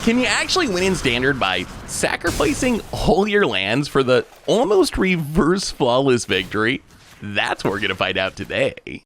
Can you actually win in Standard by sacrificing all your lands for the almost reverse flawless victory? That's what we're going to find out today.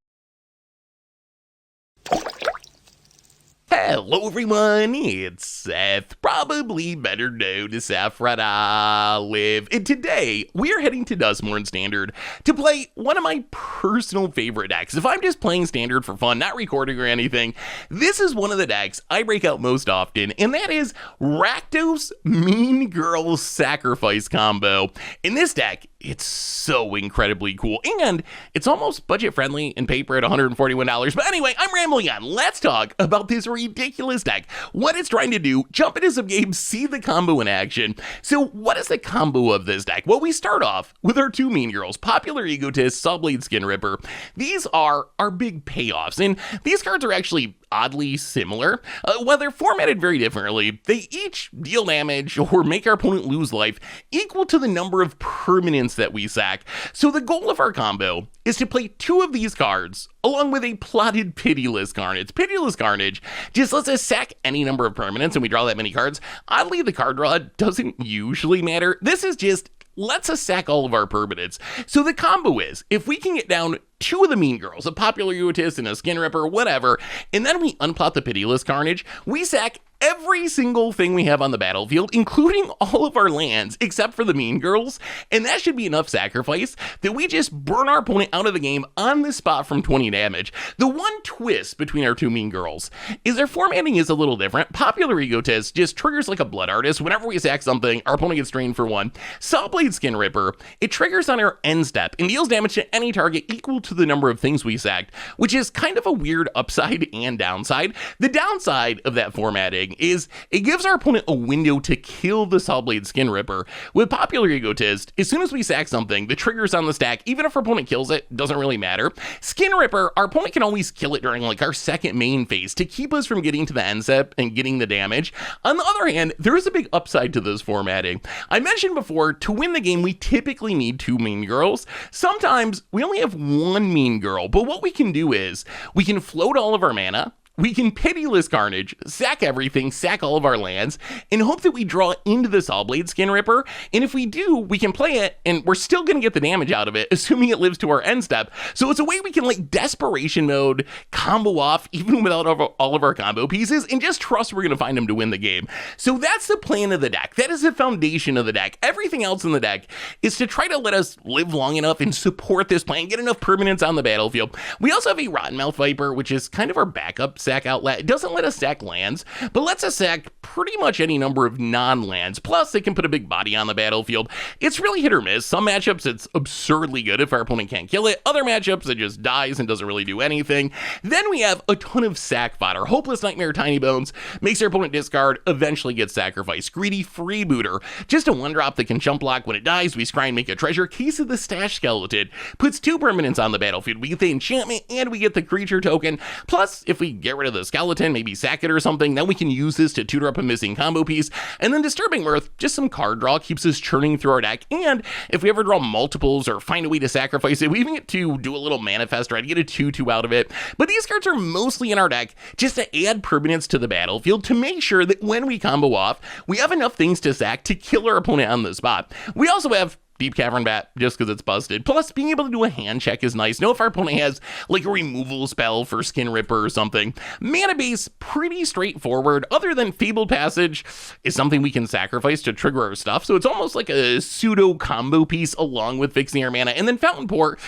Hello everyone, it's Seth, probably better known as Saffron Olive, and today we're heading to Duskmourn Standard to play one of my personal favorite decks. If I'm just playing Standard for fun, not recording or anything, this is one of the decks I break out most often, and that is Rakdos Mean Girl Sacrifice combo. In this deck, it's so incredibly cool, and it's almost budget friendly in paper at $141. But anyway, I'm rambling on. Let's talk about this ridiculous deck, what it's trying to do, jump into some games, see the combo in action. So what is the combo of this deck? Well, we start off with our two Mean Girls, Popular Egotist, Sawblade, Skinripper. These are our big payoffs, and these cards are actually oddly similar. While they're formatted very differently, they each deal damage or make our opponent lose life equal to the number of permanents that we sack. So the goal of our combo is to play two of these cards along with a plotted Pitiless Carnage. Pitiless Carnage just lets us sack any number of permanents and we draw that many cards. Oddly, the card draw doesn't usually matter. This is just lets us sack all of our permanents. So the combo is, if we can get down two of the Mean Girls, a Popular Egotist and a Skinripper, whatever, and then we unplot the Pitiless Carnage, we sack every single thing we have on the battlefield, including all of our lands, except for the Mean Girls, and that should be enough sacrifice that we just burn our opponent out of the game on the spot from 20 damage. The one twist between our two Mean Girls is their formatting is a little different. Popular Egotist just triggers like a Blood Artist. Whenever we sack something, our opponent gets drained for one. Sawblade Skinripper, it triggers on our end step and deals damage to any target equal to the number of things we sacked, which is kind of a weird upside and downside. The downside of that formatting is it gives our opponent a window to kill the Sawblade Skinripper. With Popular Egotist, as soon as we sack something, the trigger's on the stack. Even if our opponent kills it, doesn't really matter. Skinripper, our opponent can always kill it during like our second main phase to keep us from getting to the end step and getting the damage. On the other hand, there is a big upside to this formatting. I mentioned before, to win the game, we typically need two Mean Girls. Sometimes we only have one Mean Girl, but what we can do is we can float all of our mana, we can Pitiless Carnage, sack everything, sack all of our lands, and hope that we draw into the Sawblade Skinripper. And if we do, we can play it, and we're still going to get the damage out of it, assuming it lives to our end step. So it's a way we can, like, desperation mode, combo off, even without all of our combo pieces, and just trust we're going to find them to win the game. So that's the plan of the deck. That is the foundation of the deck. Everything else in the deck is to try to let us live long enough and support this plan, get enough permanents on the battlefield. We also have a Rottenmouth Viper, which is kind of our backup sack outlet. It doesn't let us sack lands, but lets us sack pretty much any number of non-lands. Plus, they can put a big body on the battlefield. It's really hit or miss. Some matchups, it's absurdly good if our opponent can't kill it. Other matchups, it just dies and doesn't really do anything. Then we have a ton of sack fodder. Hopeless Nightmare Tiny Bones makes our opponent discard, eventually gets sacrificed. Greedy Freebooter, just a 1-drop that can jump block. When it dies, we scry and make a treasure. Case of the Stash Skeleton puts 2 permanents on the battlefield. We get the enchantment and we get the creature token. Plus, if we get rid of the skeleton, maybe sack it or something, then we can use this to tutor up a missing combo piece. And then Disturbing Mirth, just some card draw, keeps us churning through our deck. And if we ever draw multiples or find a way to sacrifice it, we even get to do a little manifest, right? Get a 2/2 out of it. But these cards are mostly in our deck just to add permanents to the battlefield to make sure that when we combo off, we have enough things to sack to kill our opponent on the spot. We also have Deep Cavern Bat, just because it's busted. Plus, being able to do a hand check is nice. Know if our opponent has, like, a removal spell for Skinripper or something. Mana base, pretty straightforward. Other than Fabled Passage is something we can sacrifice to trigger our stuff. So it's almost like a pseudo combo piece along with fixing our mana. And then Fountain Port,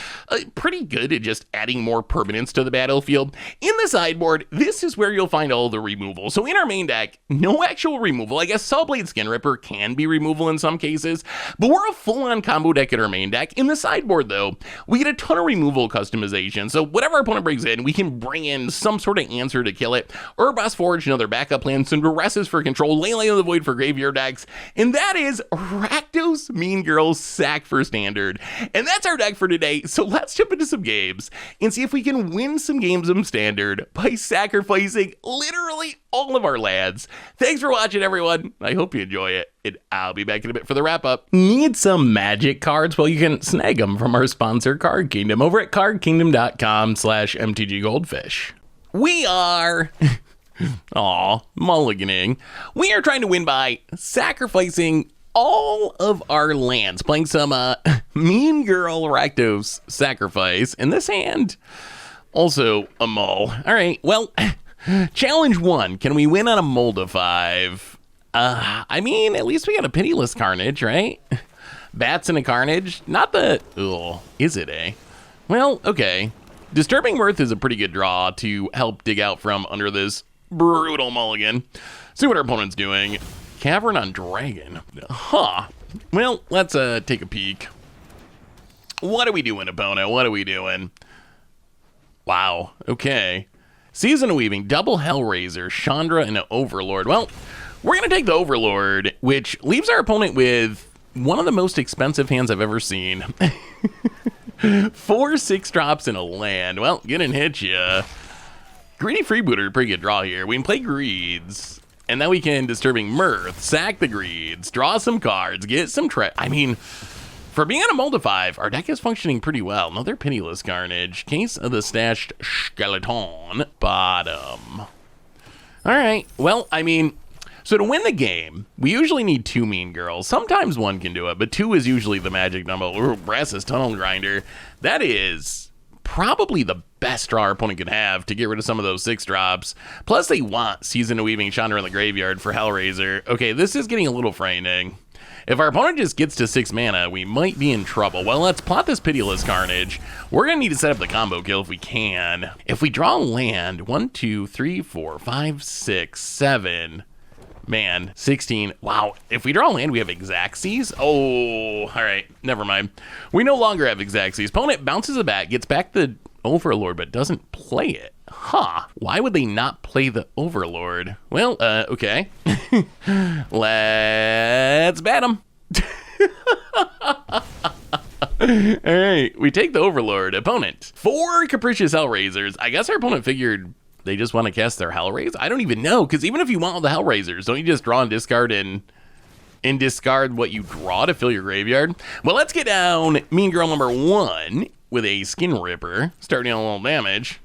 pretty good at just adding more permanents to the battlefield. In the sideboard, this is where you'll find all the removal. So in our main deck, no actual removal. I guess Sawblade Skinripper can be removal in some cases, but we're a full-on combo deck in our main deck. In the sideboard, though, we get a ton of removal customization. So whatever our opponent brings in, we can bring in some sort of answer to kill it. Urboss Forge, another backup plan. Cinderesses for control. Leyline of the Void for graveyard decks. And that is Rakdos Mean Girls Sack for Standard. And that's our deck for today. So let's jump into some games and see if we can win some games of Standard by sacrificing literally all of our lands. Thanks for watching, everyone. I hope you enjoy it, and I'll be back in a bit for the wrap-up. Need some Magic cards? Well, you can snag them from our sponsor, Card Kingdom, over at cardkingdom.com/mtggoldfish. We are Aw, mulliganing. We are trying to win by sacrificing all of our lands, playing some Mean Girl Rakdos Sacrifice. In this hand, also a mull. All right, well, challenge 1. Can we win on a mull to 5? I mean, at least we got a Pitiless Carnage, right? Bats and a Carnage. Not the... Ugh, is it, eh? Well, okay. Disturbing Mirth is a pretty good draw to help dig out from under this brutal mulligan. See what our opponent's doing. Cavern on Dragon. Huh. Well, let's take a peek. What are we doing, opponent? What are we doing? Wow. Okay. Season of Weaving, double Hellraiser, Chandra, and an Overlord. Well, we're going to take the Overlord, which leaves our opponent with one of the most expensive hands I've ever seen. 4 6-drops in a land. Well, gonna hit ya. Greedy Freebooter, pretty good draw here. We can play Greeds, and then we can Disturbing Mirth, sack the Greeds, draw some cards, get some I mean, for being on a mull to 5, our deck is functioning pretty well. Another Pitiless Carnage. Case of the Stashed Skeleton. Bottom. Alright, well, I mean, so to win the game, we usually need 2 Mean Girls. Sometimes 1 can do it, but 2 is usually the magic number. Ooh, Brass's Tunnel Grinder. That is probably the best draw our opponent could have to get rid of some of those 6-drops. Plus, they want Season of Weaving, Chandra in the Graveyard for Hellraiser. Okay, this is getting a little frightening. If our opponent just gets to 6 mana, we might be in trouble. Well, let's plot this Pitiless Carnage. We're going to need to set up the combo kill if we can. If we draw land, 1, 2, 3, 4, 5, 6, 7... Man, 16. Wow. If we draw land, we have Exacxes. Oh, all right. Never mind. We no longer have Exacxes. Opponent bounces a bat, gets back the Overlord, but doesn't play it. Huh. Why would they not play the Overlord? Well, okay. Let's bat them. All right. We take the Overlord. Opponent. 4 Capricious Hellraisers. I guess our opponent figured they just want to cast their Hellraise? I don't even know, because even if you want all the Hellraisers, don't you just draw and discard and discard what you draw to fill your graveyard? Well, let's get down Mean Girl number 1 with a Skinripper, starting on a little damage.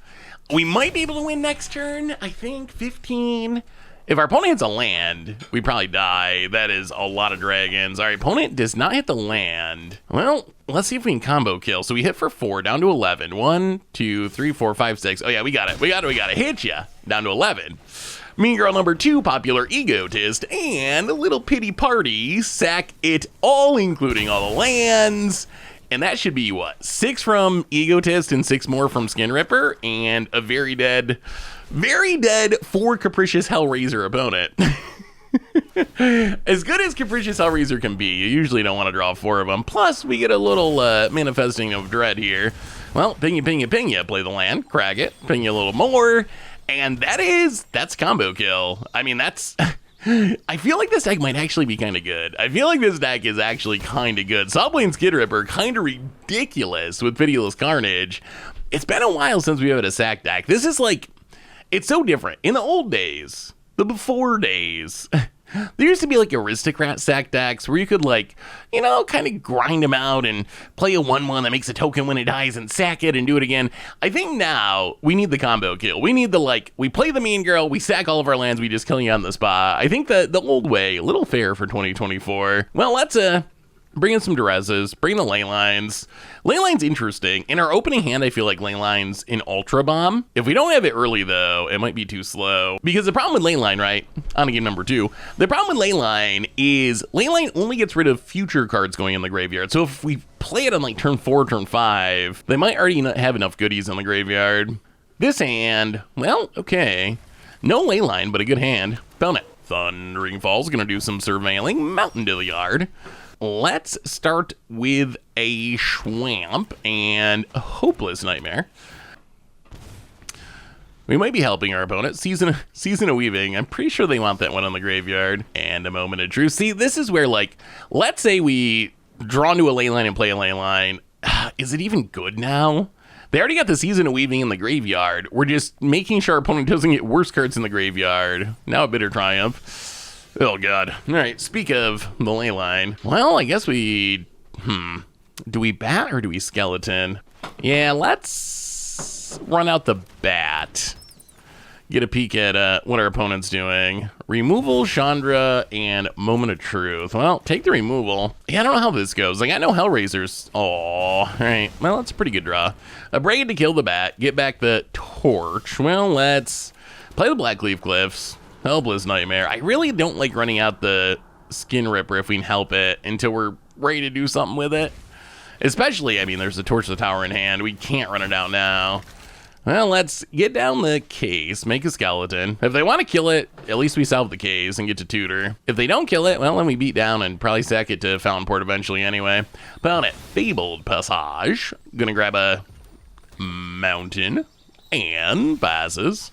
We might be able to win next turn, I think, 15. If our opponent hits a land, we probably die. That is a lot of dragons. All right, opponent does not hit the land. Well, let's see if we can combo kill. So we hit for 4, down to 11. 1, 2, 3, 4, 5, 6. Oh yeah, we got it. We got it. Hit ya. Down to 11. Mean Girl number 2, popular Egotist, and a little pity party. Sack it all, including all the lands. And that should be what? 6 from Egotist and 6 more from Skinripper, and a very dead 4 Capricious Hellraiser opponent. As good as Capricious Hellraiser can be, you usually don't want to draw 4 of them. Plus, we get a little manifesting of dread here. Well, ping ya, play the land, crack it, ping you a little more, and that's combo kill. I mean, that's... I feel like this deck might actually be kind of good. I feel like this deck is actually kind of good. Sawblade and Skinripper, kind of ridiculous with Pitiless Carnage. It's been a while since we have had a sack deck. This is like... It's so different. In the old days, the before days, there used to be like aristocrat sack decks where you could like, you know, kind of grind them out and play a 1/1 that makes a token when it dies and sack it and do it again. I think now we need the combo kill. We need the like, we play the Mean Girl, we sack all of our lands, we just kill you on the spot. I think the old way, a little fair for 2024. Well, let's bring in some Duresses, bring in the Leylines. Leyline's interesting. In our opening hand, I feel like Leyline's in Ultra Bomb. If we don't have it early, though, it might be too slow. Because the problem with Leyline, right, on to game number 2, the problem with Leyline is Leyline only gets rid of future cards going in the graveyard. So if we play it on like turn 4, turn 5, they might already not have enough goodies in the graveyard. This hand, well, okay. No Leyline, but a good hand. Opponent. Thundering Falls, gonna do some surveilling. Mountain to the yard. Let's start with a Schwamp and a Hopeless Nightmare. We might be helping our opponent. Season of Weaving. I'm pretty sure they want that one on the graveyard. And a Moment of Truth. See, this is where, like, let's say we draw into a Leyline and play a Leyline. Is it even good now? They already got the Season of Weaving in the graveyard. We're just making sure our opponent doesn't get worse cards in the graveyard. Now a Bitter Triumph. Oh, God. All right, speak of the Leyline. Well, I guess we... Do we bat or do we skeleton? Yeah, let's run out the bat. get a peek at what our opponent's doing. Removal, Chandra, and Moment of Truth. Well, take the removal. Yeah, I don't know how this goes. Like, I know Hellraiser's... Oh, all right. Well, that's a pretty good draw. A Braid to kill the bat. Get back the Torch. Well, let's play the Blackleaf Cliffs. Helpless Nightmare. I really don't like running out the Skinripper if we can help it until we're ready to do something with it. Especially, I mean, there's the Torch of the Tower in hand. We can't run it out now. Well, let's get down the case, make a skeleton. If they want to kill it, at least we solve the case and get to tutor. If they don't kill it, well, then we beat down and probably sack it to Fountain Port eventually anyway. Found it. Fabled Passage. Gonna grab a mountain and passes.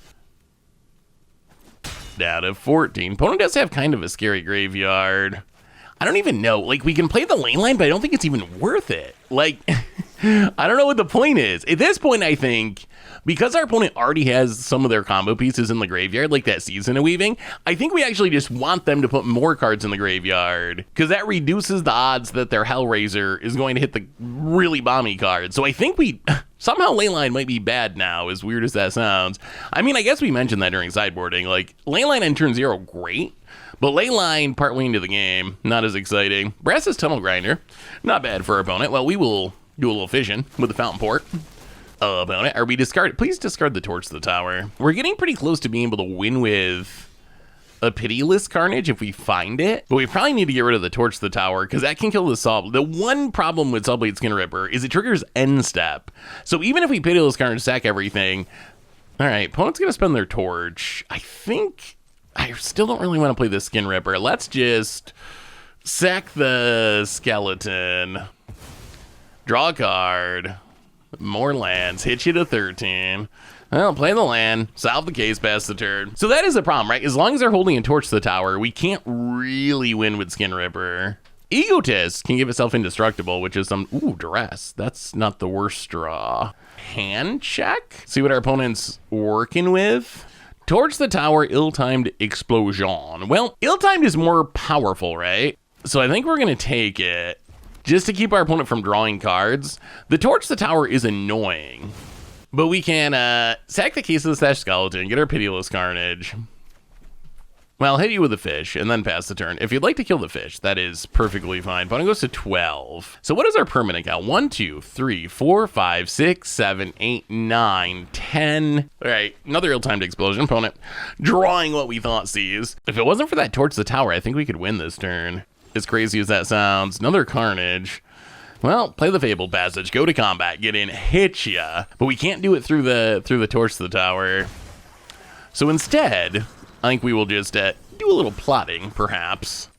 Down to 14. Opponent does have kind of a scary graveyard. I don't even know. Like, we can play the lane line, but I don't think it's even worth it. Like, I don't know what the point is. At this point, I think, because our opponent already has some of their combo pieces in the graveyard, like that Season of Weaving, I think we actually just want them to put more cards in the graveyard, because that reduces the odds that their Hellraiser is going to hit the really bomby cards. So I think we... Somehow Leyline might be bad now, as weird as that sounds. I mean, I guess we mentioned that during sideboarding. Like, Leyline on turn 0, great. But Leyline partway into the game, not as exciting. Brass's Tunnel Grinder, not bad for our opponent. Well, we will do a little fission with the Fountain Port. Opponent, are we discard? Please discard the Torch to the Tower. We're getting pretty close to being able to win with a Pitiless Carnage if we find it, but we probably need to get rid of the Torch to the Tower because that can kill the Sawblade. The one problem with Sawblade Skinripper is it triggers end step. So even if we Pitiless Carnage sack everything, all right, opponent's gonna spend their Torch. I think I still don't really want to play the Skinripper. Let's just sack the skeleton, draw a card, more lands, hit you to 13. Well, play the land, solve the case, pass the turn. So that is a problem, right? As long as they're holding a Torch to the Tower, we can't really win with Skinripper. Egotist can give itself indestructible, which is some... Ooh, Duress. That's not the worst draw. Hand check? See what our opponent's working with? Torch to the Tower, ill-timed explosion. Well, ill-timed is more powerful, right? So I think we're going to take it just to keep our opponent from drawing cards. The Torch to the Tower is annoying. But we can sack the case of the Stash Skeleton, get our Pitiless Carnage. Well, hit you with a fish, and then pass the turn. If you'd like to kill the fish, that is perfectly fine. Opponent goes to 12. So what is our permanent count? 1, 2, 3, 4, 5, 6, 7, 8, 9, 10. All right, another ill-timed explosion. Opponent drawing what we thought sees. If it wasn't for that Torch to the Tower, I think we could win this turn. As crazy as that sounds. Another Carnage. Well, play the Fabled Passage, go to combat, get in, hit ya. But we can't do it through the Torch to the Tower. So instead, I think we will just do a little plotting, perhaps.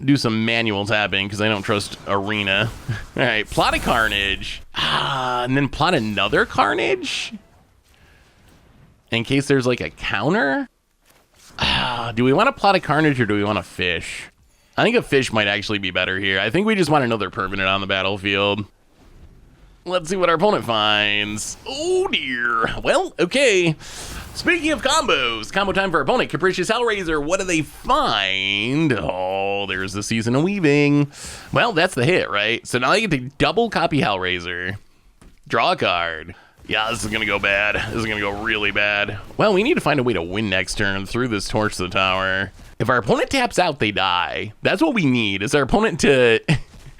Do some manual tapping, because I don't trust Arena. All right, plot a Carnage. And then plot another Carnage? In case there's like a counter? Do we want to plot a Carnage or do we want to fish? I think a fish might actually be better here. I think we just want another permanent on the battlefield. Let's see what our opponent finds. Oh dear. Well, okay. Speaking of combos, combo time for our opponent. Capricious Hellraiser, what do they find? Oh, there's the Season of Weaving. Well, that's the hit, right? So now I get to double copy Hellraiser. Draw a card. Yeah, this is going to go bad. This is going to go really bad. Well, we need to find a way to win next turn through this Torch to the Tower. If our opponent taps out, they die. That's what we need, is our opponent to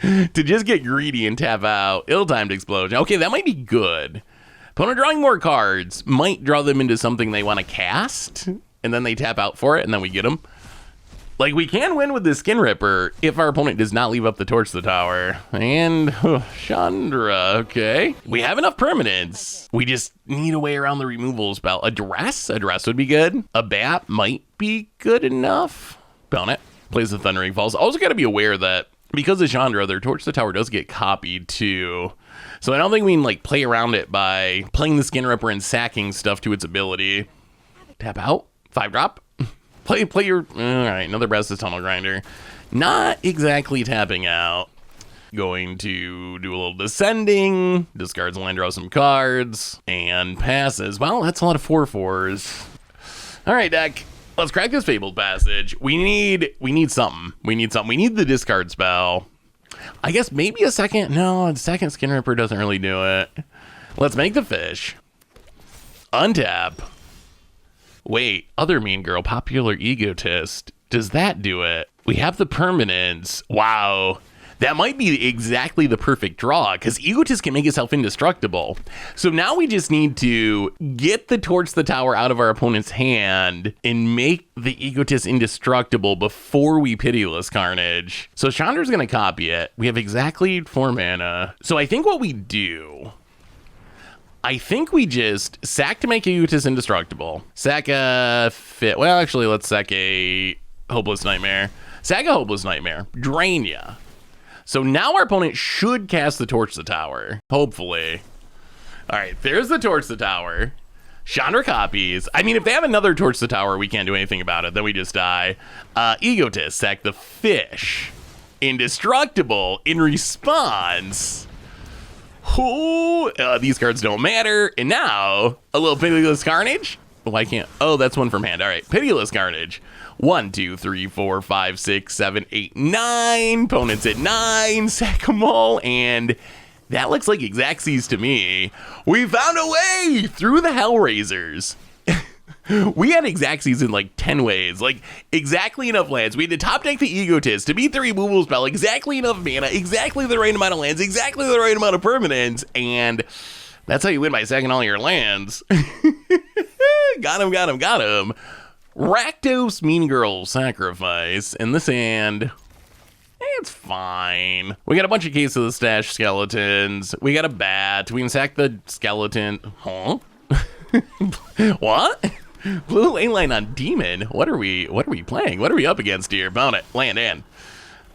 to just get greedy and tap out. Ill-timed explosion. Okay, that might be good. Opponent drawing more cards might draw them into something they want to cast, and then they tap out for it, and then we get them. Like, we can win with the Skinripper if our opponent does not leave up the Torch to the Tower. And Chandra, okay. We have enough permanents. We just need a way around the removal spell. A Duress? A Duress would be good. A Bat might be good enough. Opponent plays the Thundering Falls. Also got to be aware that because of Chandra, their Torch to the Tower does get copied too. So I don't think we can like play around it by playing the Skinripper and sacking stuff to its ability. Tap out. 5-drop. Play your... All right, another Brass's Tunnel Grinder. Not exactly tapping out. Going to do a little descending. Discards land, draw some cards. And passes. Well, that's a lot of 4/4s. All right, deck. Let's crack this Fabled Passage. We need something. We need the discard spell. I guess maybe a second... No, a second Skinripper doesn't really do it. Let's make the fish. Untap. Wait, other mean girl, popular egotist. Does that do it? We have the permanence. Wow. That might be exactly the perfect draw, because Egotist can make himself indestructible. So now we just need to get the Torch the Tower out of our opponent's hand and make the Egotist indestructible before we Pitiless Carnage. So Chandra's going to copy it. We have exactly 4 mana. So I think what we do... I think we just sack to make Egotist indestructible. Sack a fit. Well, actually, let's sack a Hopeless Nightmare. Sack a Hopeless Nightmare. Drain ya. So now our opponent should cast the Torch the Tower. Hopefully. All right, there's the Torch the Tower. Chandra copies. I mean, if they have another Torch the Tower, we can't do anything about it. Then we just die. Egotist, sack the fish. Indestructible in response. Ooh, these cards don't matter. And now, a little Pitiless Carnage. Why can't? Oh, that's one from hand. All right, Pitiless Carnage. 1, 2, 3, 4, 5, 6, 7, 8, 9. Opponents at 9. Sack them all. And that looks like Xaxes to me. We found a way through the Hellraisers. We had Xaxes in like 10 ways. Like, exactly enough lands. We had to top deck the Egotist to beat the removal spell. Exactly enough mana. Exactly the right amount of lands. Exactly the right amount of permanents. And that's how you win by sacking all your lands. Got him. Rakdos Mean Girl Sacrifice, and this hand, it's fine. We got a bunch of Case of the Stash skeletons. We got a bat. We can sack the skeleton. Huh? What? Blue lane line on Demon. What are we playing? What are we up against here? Found it. Land in.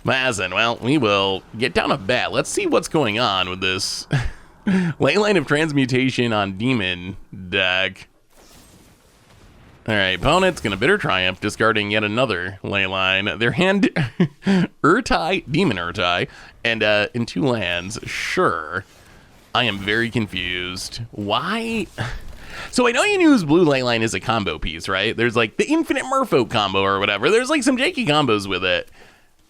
Mazin. Well, we will get down a bat. Let's see what's going on with this lane line of transmutation on Demon deck. All right, opponent's gonna Bitter Triumph, discarding yet another ley line. Their hand, Urtai, Demon Urtai, and in 2 lands. Sure, I am very confused. Why? So I know you can use blue ley line as a combo piece, right? There's like the Infinite Merfolk combo or whatever. There's like some janky combos with it.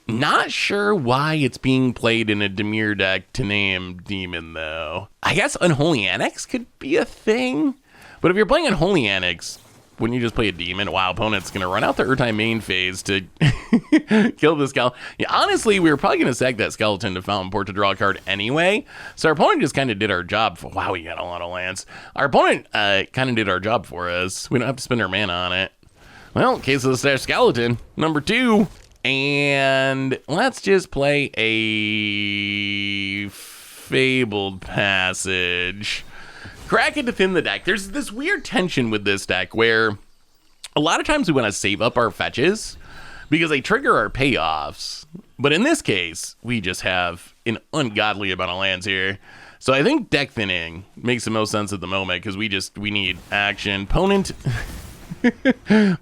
Not sure why it's being played in a Dimir deck to name Demon though. I guess Unholy Annex could be a thing, but if you're playing Unholy Annex, wouldn't you just play a Demon? Wow, opponent's going to run out the Urtai main phase to kill the skeleton. Yeah, honestly, we were probably going to sack that skeleton to Fountain Port to draw a card anyway. So our opponent just kind of did our job. Wow, we got a lot of lands. Our opponent kind of did our job for us. We don't have to spend our mana on it. Well, Case of the Stash skeleton, number 2. And let's just play a Fabled Passage. Crack it to thin the deck. There's this weird tension with this deck where a lot of times we want to save up our fetches because they trigger our payoffs. But in this case, we just have an ungodly amount of lands here. So I think deck thinning makes the most sense at the moment because we need action. Opponent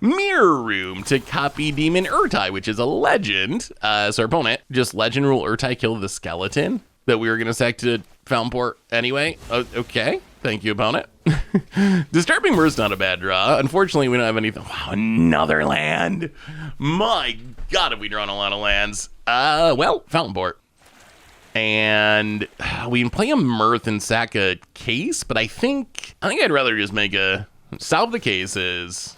Mirror Room to copy Demon Urtai, which is a legend. So our opponent just Legend Rule Urtai kill the skeleton that we were going to sack to Fountain Port anyway. Okay. Thank you, opponent. Disturbing Mirror's not a bad draw. Unfortunately, we don't have anything. Wow, another land. My God, have we drawn a lot of lands. Well, Fountain Port. And we can play a Mirth and sack a Case, but I think I'd rather just solve the cases,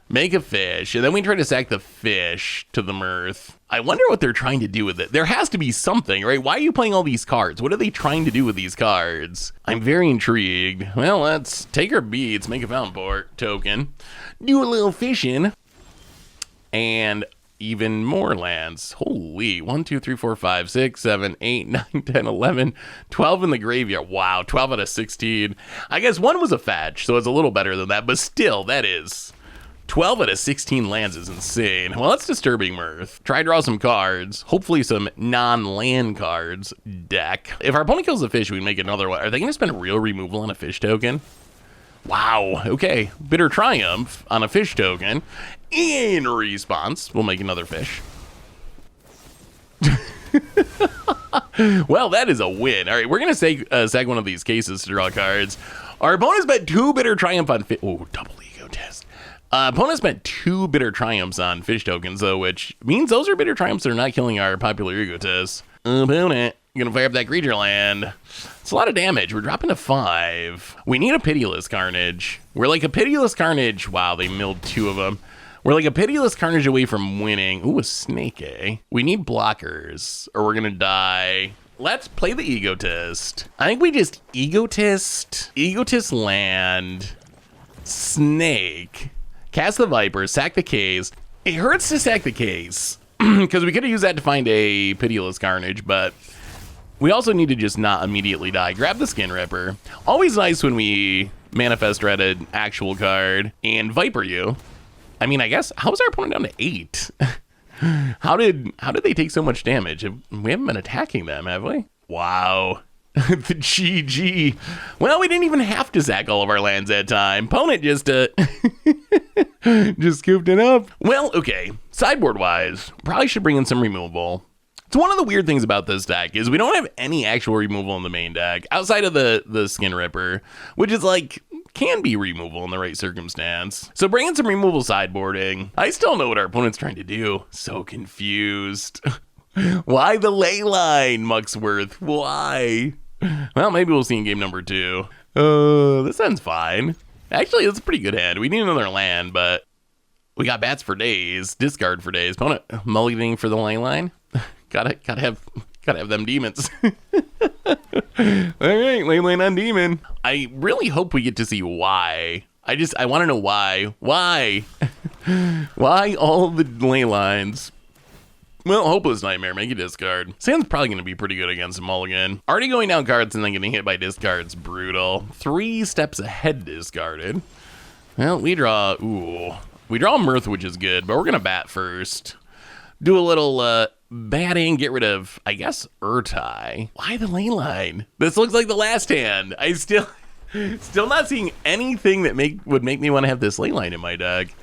make a fish, and then we try to sack the fish to the Mirth. I wonder what they're trying to do with it. There has to be something, right? Why are you playing all these cards? What are they trying to do with these cards? I'm very intrigued. Well, let's take our beats, make a Fountain Port token, do a little fishing, and even more lands. Holy, 1, 2, 3, 4, 5, 6, 7, 8, 9, 10, 11, 12 in the graveyard. Wow, 12 out of 16. I guess 1 was a fetch, so it's a little better than that, but still, that is 12 out of 16 lands is insane. Well, that's Disturbing Mirth. Try to draw some cards, hopefully some non-land cards deck. If our opponent kills a fish, we make another one. Are they going to spend a real removal on a fish token? Wow, okay. Bitter Triumph on a fish token. In response, we'll make another fish. Well, that is a win. All right, we're going to sack one of these cases to draw cards. Our opponent spent 2 Bitter Triumph on fish. Oh, double Egotist. Opponent spent 2 Bitter Triumphs on fish tokens, though, which means those are Bitter Triumphs that are not killing our popular Egotists. Opponent Gonna fire up that creature land. It's a lot of damage. We're dropping to 5. We need a Pitiless Carnage. We're like a Pitiless Carnage. Wow, they milled 2 of them. We're like a Pitiless Carnage away from winning. Ooh, a Snake, eh? We need blockers, or we're gonna die. Let's play the Egotist. I think we just Egotist land, Snake, cast the Viper, sack the case. It hurts to sack the case, because we could have used that to find a Pitiless Carnage, but we also need to just not immediately die. Grab the Skinripper. Always nice when we manifest read an actual card and Viper you. I mean, I guess, how was our opponent down to 8? How did they take so much damage? We haven't been attacking them, have we? Wow. The GG. Well, we didn't even have to sack all of our lands that time. Opponent just just scooped it up. Well, okay. Sideboard-wise, probably should bring in some removal. It's one of the weird things about this deck is we don't have any actual removal in the main deck outside of the Skinripper, which is like can be removal in the right circumstance. So bring in some removal sideboarding. I still know what our opponent's trying to do. So confused. Why the ley line, Mucksworth? Why? Well, maybe we'll see in game number 2. This end's fine. Actually, it's a pretty good hand. We need another land, but we got bats for days, discard for days. Opponent mulliganing for the ley line. Gotta have them demons. All right, ley line on demon. I really hope we get to see why. I want to know why. Why? Why all the ley lines? Well, Hopeless Nightmare, make a discard. Sand's probably going to be pretty good against Mulligan. Already going down cards and then getting hit by discards, brutal. 3 steps ahead discarded. Well, we draw Mirth, which is good, but we're going to bat first. Do a little batting, get rid of, I guess, Urtai. Why the ley line? This looks like the last hand. I still not seeing anything that would make me want to have this ley line in my deck.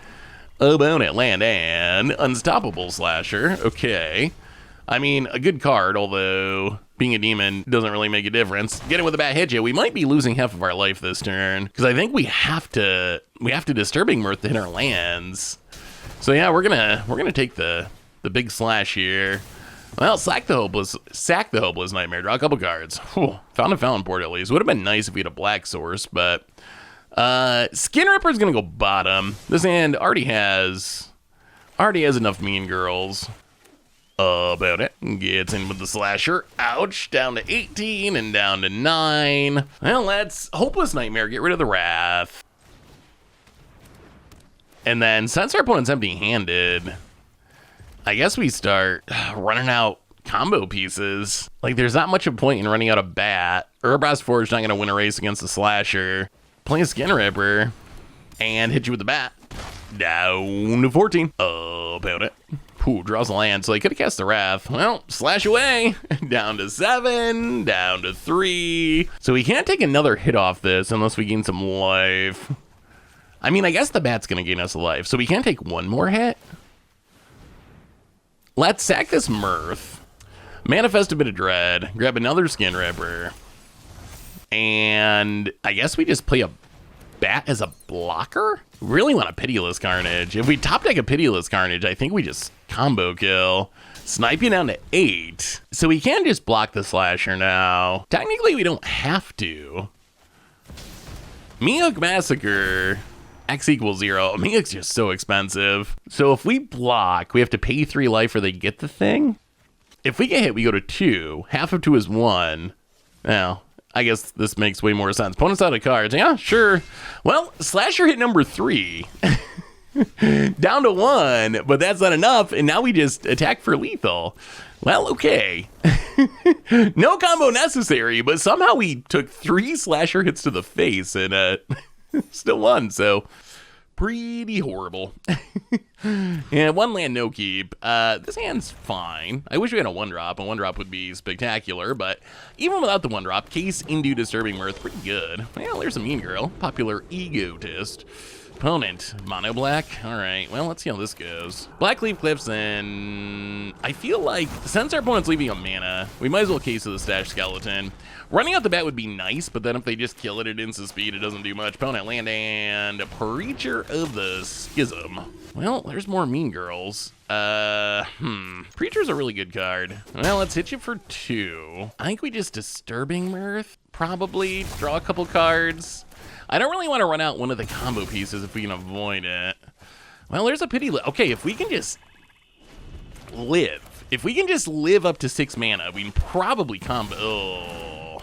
About it, land and Unstoppable Slasher. Okay. I mean, a good card, although being a demon doesn't really make a difference. Get it with a bat hit you. We might be losing half of our life this turn because I think we have to Disturbing Mirth to hit our lands. So yeah, we're gonna take the big slash here. Well, sack the Hopeless Nightmare. Draw a couple cards. Whew, found a Fountain Port at least. Would have been nice if we had a black source, but Skinripper's gonna go bottom. This hand already has enough mean girls. About it. Gets in with the slasher. Ouch. Down to 18 and down to 9. Well, let's Hopeless Nightmare. Get rid of the Wrath. And then since our opponent's empty-handed, I guess we start running out combo pieces. Like, there's not much of a point in running out a bat. Urbrass Forge not going to win a race against the slasher. Play a Skinripper and hit you with the bat. Down to 14. About it. Ooh, draws a land, so he could have cast the Wrath. Well, slash away. Down to 7, down to 3. So we can't take another hit off this unless we gain some life. I mean, I guess the bat's going to gain us a life, so we can't take one more hit. Let's sack this Mirth. Manifest a bit of dread. Grab another Skinripper. And I guess we just play a bat as a blocker? Really want a Pitiless Carnage. If we top deck a Pitiless Carnage, I think we just combo kill. Snipe you down to 8. So we can just block the slasher now. Technically, we don't have to. Mehook Massacre. X equals 0. Mehook's just so expensive. So if we block, we have to pay 3 life or they get the thing. If we get hit, we go to 2. Half of 2 is 1. Now, I guess this makes way more sense. Opponent's out of cards. Yeah, sure. Well, slasher hit number 3. Down to 1, but that's not enough. And now we just attack for lethal. Well, okay. No combo necessary, but somehow we took 3 slasher hits to the face and still won. So pretty horrible. Yeah, 1 land, no keep. This hand's fine. I wish we had a 1-drop. A 1-drop would be spectacular, but even without the 1-drop, case into Disturbing Mirth, pretty good. Well, there's a mean girl. Popular Egotist. Opponent, mono black. All right, well, let's see how this goes. Black Leaf Cliffs, and I feel like since our opponent's leaving a mana, we might as well case of the Stash Skeleton. Running out the bat would be nice, but then if they just kill it at instant speed, it doesn't do much. Opponent, land, and Preacher of the Schism. Well, there's more mean girls. Preacher's a really good card. Well, let's hit you for 2. I think we just Disturbing Mirth, probably. Draw a couple cards. I don't really want to run out one of the combo pieces if we can avoid it. Well, there's a pity. Okay, if we can just live. If we can just live up to 6 mana, we can probably combo. Oh. All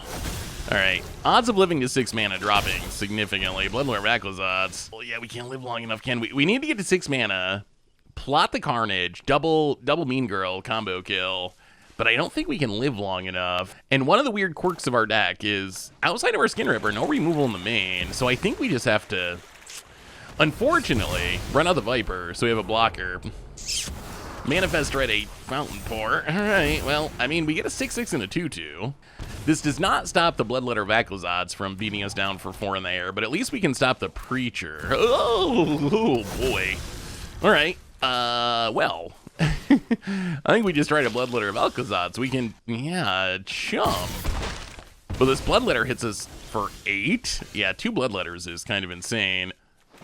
right. Odds of living to 6 mana dropping significantly. Bloodlord Reckless odds. Well, yeah, we can't live long enough, can we? We need to get to 6 mana. Plot the Carnage. Double Mean Girl combo kill. But I don't think we can live long enough. And one of the weird quirks of our deck is, outside of our Skinripper, no removal in the main. So I think we just have to, unfortunately, run out the Viper, so we have a blocker. Manifest Dread 8, Fountain Pour. All right, well, I mean, we get a 6/6 and a 2/2. This does not stop the Bloodletter Vaklazats from beating us down for 4 in the air, but at least we can stop the Preacher. Oh boy. All right, well. I think we just tried a Bloodletter of Alcazats. We can, yeah, chump. But this Bloodletter hits us for 8? Yeah, 2 Bloodletters is kind of insane.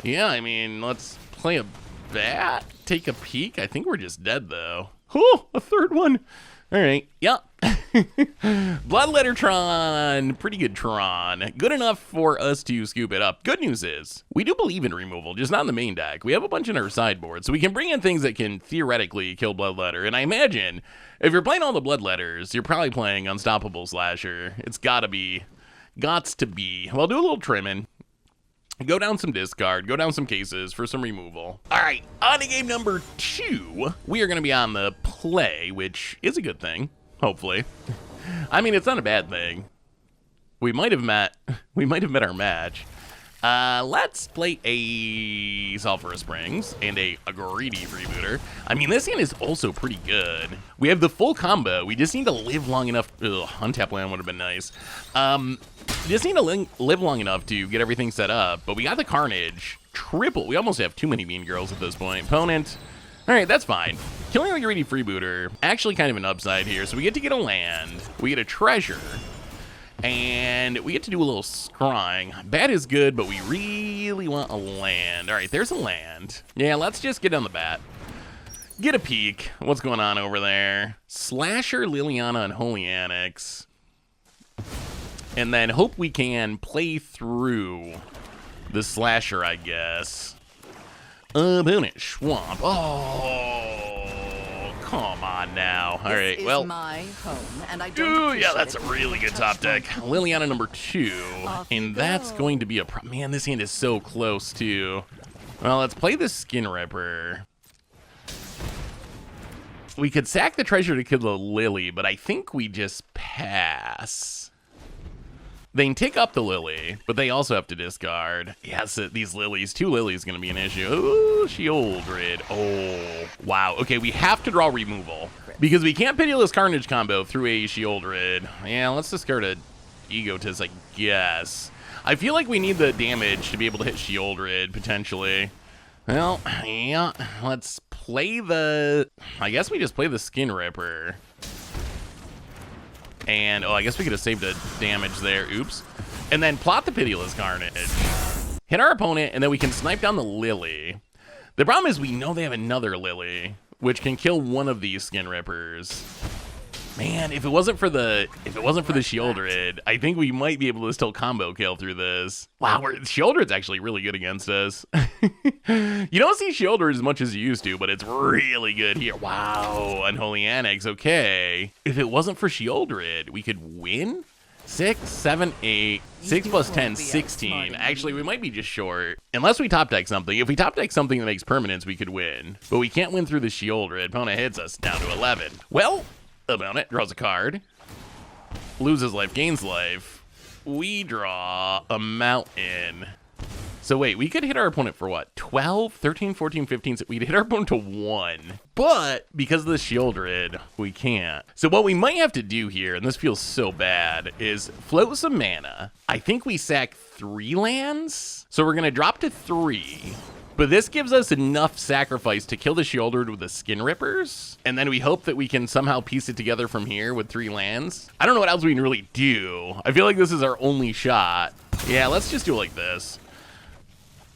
Yeah, I mean, let's play a bat, take a peek. I think we're just dead, though. Oh, a 3rd one. All right, yeah. Bloodletter Tron, pretty good Tron. Good enough for us to scoop it up. Good news is, we do believe in removal, just not in the main deck. We have a bunch in our sideboard, so we can bring in things that can theoretically kill Bloodletter. And I imagine, if you're playing all the Bloodletters, you're probably playing Unstoppable Slasher. It's gots to be. Well, do a little trimming. Go down some discard, go down some cases for some removal. All right, on to game number 2. We are going to be on the play, which is a good thing, hopefully. I mean, it's not a bad thing. We might have met our match. Let's play a Sulphurous Springs and a Greedy Freebooter. I mean, this hand is also pretty good. We have the full combo. We just need to live long enough. Ugh, untap land would have been nice. Just need to live long enough to get everything set up. But we got the Carnage. Triple. We almost have too many Mean Girls at this point. Opponent. All right, that's fine. Killing the Greedy Freebooter, actually kind of an upside here. So we get to get a land. We get a treasure. And we get to do a little scrying. Bat is good, but we really want a land. All right, there's a land. Yeah, let's just get on the bat. Get a peek. What's going on over there? Slasher, Liliana, and Holy Annex. And then hope we can play through the Slasher, I guess. Opponent, Swamp. Oh, come on now. All right, This well. is my home, and I don't Yeah, appreciate that's a it. really good top deck. Liliana number 2, and that's going to be a man, this hand is so close, too. Well, let's play the Skinripper. We could sack the treasure to kill the Lily, but I think we just pass. They can take up the Lily, but they also have to discard. Yes, these Lilies. 2 Lilies going to be an issue. Ooh, Shieldred. Oh, wow. Okay, we have to draw removal because we can't Pitiless Carnage combo through a Shieldred. Yeah, let's discard a Egotist, I guess. I feel like we need the damage to be able to hit Shieldred, potentially. Well, yeah, let's play the... I guess we just play the Skinripper. And, oh, I guess we could have saved a damage there. Oops. And then plot the Pitiless Carnage. Hit our opponent, and then we can snipe down the Lily. The problem is we know they have another Lily, which can kill one of these Skinrippers. Man, if it wasn't for the Shieldred, I think we might be able to still combo kill through this. Wow, Shieldred's actually really good against us. You don't see Shieldred as much as you used to, but it's really good here. Wow, Unholy Annex, okay. If it wasn't for Shieldred, we could win? 6, 7, 8, 6 plus 10, 16. Actually, we might be just short. Unless we top deck something. If we top deck something that makes permanence, we could win. But we can't win through the Shieldred. Opponent hits us down to 11. Well, opponent draws a card. Loses life, gains life. We draw a mountain. So wait, we could hit our opponent for what? 12, 13, 14, 15. We'd hit our opponent to 1. But because of the Shieldred, we can't. So what we might have to do here, and this feels so bad, is float some mana. I think we sack 3 lands. So we're going to drop to 3. But this gives us enough sacrifice to kill the Shieldred with the Skinrippers. And then we hope that we can somehow piece it together from here with 3 lands. I don't know what else we can really do. I feel like this is our only shot. Yeah, let's just do it like this.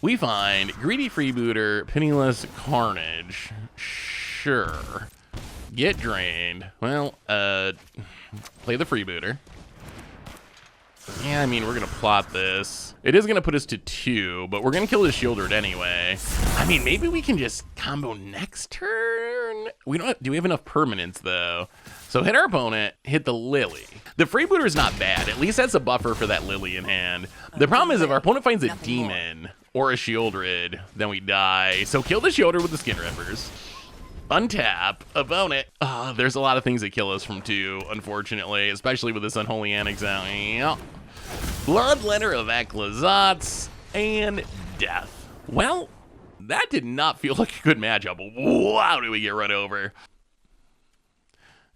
We find Greedy Freebooter, Pitiless Carnage. Sure. Get drained. Well, play the freebooter. Yeah, I mean, we're gonna plot this. It is gonna put us to 2, but we're gonna kill the Shieldred anyway. I mean, maybe we can just combo next turn. We don't. Do we have enough permanents though? So hit our opponent, hit the Lily. The freebooter is not bad. At least that's a buffer for that Lily in hand. The problem is if our opponent finds a demon or a Shieldred, then we die. So kill the Shieldred with the Skinrippers. Untap, opponent. There's a lot of things that kill us from 2, unfortunately, especially with this Unholy Annex out. Yeah. Bloodletter of Ecclesats and death. Well, that did not feel like a good matchup. Wow, did we get run over.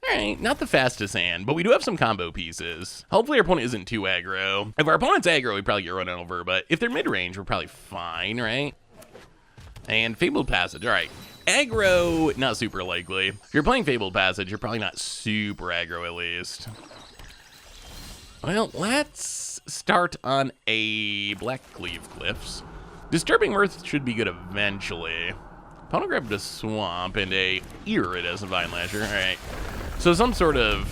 All right, not the fastest hand, but we do have some combo pieces. Hopefully our opponent isn't too aggro. If our opponent's aggro, we probably get run over, but if they're mid-range, we're probably fine, right? And Fabled Passage, all right. Aggro, not super likely. If you're playing Fabled Passage, you're probably not super aggro at least. Well, let's start on a Black Cleave Cliffs. Disturbing Mirth should be good eventually. Opponent grabbed a Swamp and a Iridescent Vine Lasher. All right. So some sort of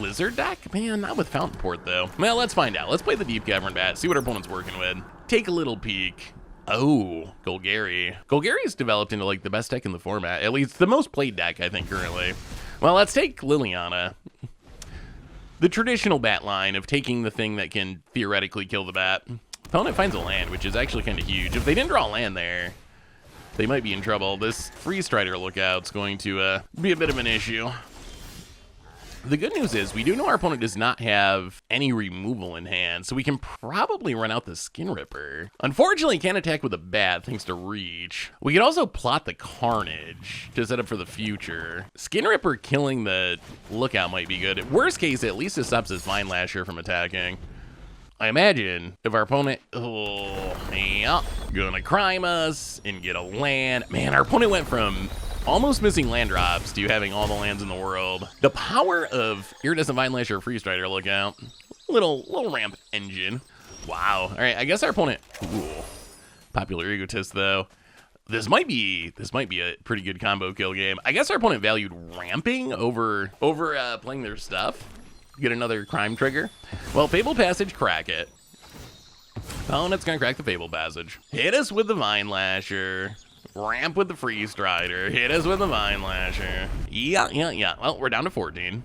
Lizard deck? Man, not with Fountain Port, though. Well, let's find out. Let's play the Deep Cavern Bat, see what our opponent's working with. Take a little peek. Oh, Golgari. Golgari is developed into, like, the best deck in the format. At least the most played deck, I think, currently. Well, let's take Liliana. The traditional bat line of taking the thing that can theoretically kill the bat. Opponent finds a land, which is actually kind of huge. If they didn't draw a land there, they might be in trouble. This Freeze Strider lookout's going to be a bit of an issue. The good news is we do know our opponent does not have any removal in hand, so we can probably run out the Skinripper. Unfortunately, can't attack with a bat thanks to reach. We could also plot the Carnage to set up for the future. Skinripper killing the lookout might be good. Worst case, at least it stops his Vine Lasher from attacking. I imagine if our opponent, gonna crime us and get a land. Man, our opponent went from almost missing land drops to having all the lands in the world. The power of Iridescent Vine Lasher Freeze Strider lookout. Little ramp engine. Wow. All right, I guess our opponent. Popular Egotist though. This might be a pretty good combo kill game. I guess our opponent valued ramping over playing their stuff. Get another crime trigger. Well, Fabled Passage, crack it. Opponent's gonna crack the Fabled Passage. Hit us with the Vine Lasher. Ramp with the Freeze Strider. Hit us with the Vine Lasher. Yeah. Well, we're down to 14.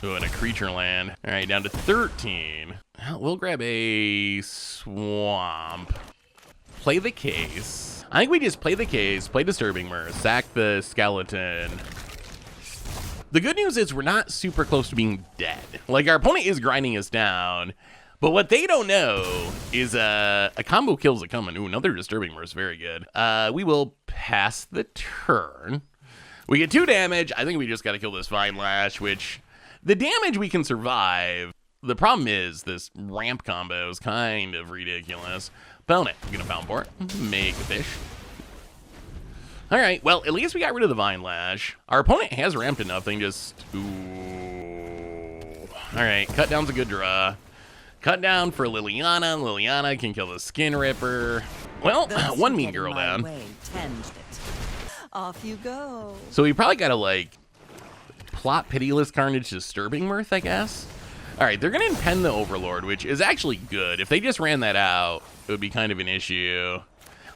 Ooh, and a creature land. All right, down to 13. Well, we'll grab a Swamp. Play the Case. I think we just play the Case, play Disturbing Mirth, sack the Skeleton. The good news is we're not super close to being dead. Like, our opponent is grinding us down, but what they don't know is a combo kills a coming. Ooh, another Disturbing Mirth, very good. We will pass the turn. We get 2 damage. I think we just got to kill this Vine Lash, which the damage we can survive. The problem is this ramp combo is kind of ridiculous. Opponent, I'm gonna Fountain Port, make a fish. All right, well, at least we got rid of the Vine Lash. Our opponent has ramped enough, they can just, ooh. All right, cut down's a good draw. Cut down for Liliana. Liliana can kill the Skinripper. Well, one mean girl down. Off you go. So we probably gotta, like, plot Pitiless Carnage Disturbing Mirth, I guess. All right, they're gonna impend the Overlord, which is actually good. If they just ran that out, it would be kind of an issue.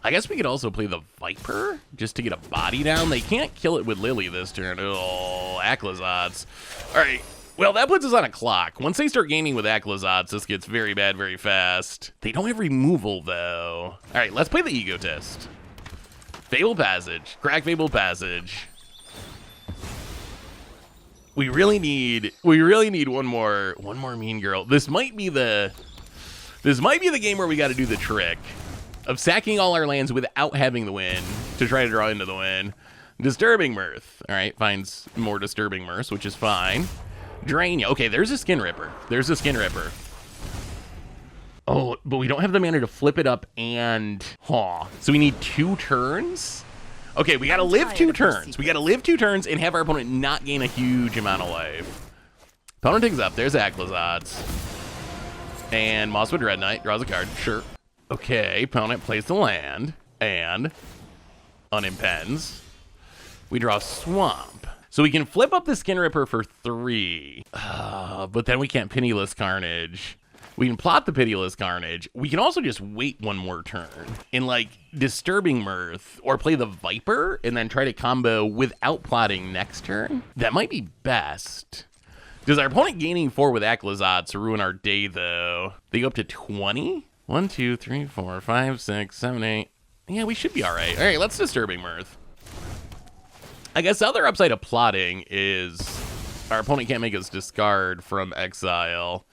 I guess we could also play the Viper just to get a body down. They can't kill it with Lily this turn. Oh, Ecclesats. All right, well, that puts us on a clock. Once they start gaining with Ecclesats, this gets very bad very fast. They don't have removal, though. All right, let's play the Egotist. Fabled Passage. Crack Fabled Passage. We really need one more mean girl. This might be the game where we got to do the trick of sacking all our lands without having the win to try to draw into the win. Disturbing Mirth. All right, finds more Disturbing Mirth, which is fine. Drain you. Okay, there's a Skinripper. There's a Skinripper. Oh, but we don't have the mana to flip it up and... So we need 2 turns? Okay, we gotta live 2 turns. We gotta live 2 turns and have our opponent not gain a huge amount of life. Opponent takes up. There's Ecclesats. And Mosswood Red Knight draws a card. Sure. Okay, opponent plays the land and unimpends. We draw Swamp. So we can flip up the Skinripper for 3. But then we can't Pitiless Carnage. We can plot the Pitiless Carnage. We can also just wait one more turn in like Disturbing Mirth or play the Viper and then try to combo without plotting next turn. That might be best. Does our opponent gaining 4 with Aclazotz ruin our day though? They go up to 20? 1, 2, 3, 4, 5, 6, 7, 8. Yeah, we should be all right. All right, let's Disturbing Mirth. I guess the other upside of plotting is our opponent can't make us discard from exile.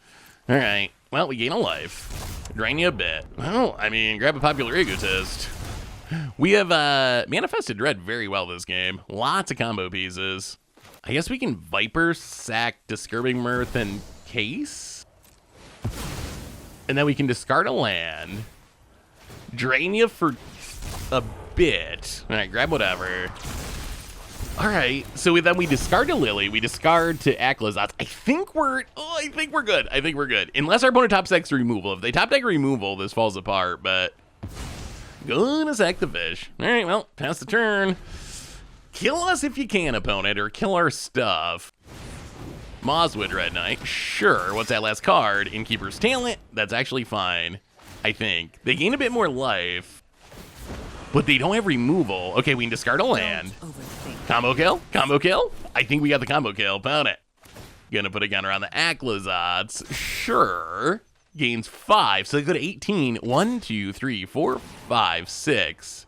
All right, well, we gain a life. Drain you a bit. Well, I mean, grab a popular Egotist. We have manifested Dread very well this game. Lots of combo pieces. I guess we can Viper, sack, Disturbing Mirth, and Case. And then we can discard a land. Drain you for a bit. All right, grab whatever. All right, so then we discard to Lily, we discard to Aclazotz. I think we're good. I think we're good. Unless our opponent top decks removal. If they top deck removal, this falls apart, but gonna sack the fish. All right, well, pass the turn. Kill us if you can, opponent, or kill our stuff. Mosswood Red Knight, sure. What's that last card? Innkeeper's Talent, that's actually fine, I think. They gain a bit more life, but they don't have removal. Okay, we can discard a land. Combo kill? Combo kill? I think we got the combo kill. Found it. Gonna put a counter on the Aclazotz. Sure. Gains 5. So they go to 18. 1, 2, 3, 4, 5, 6,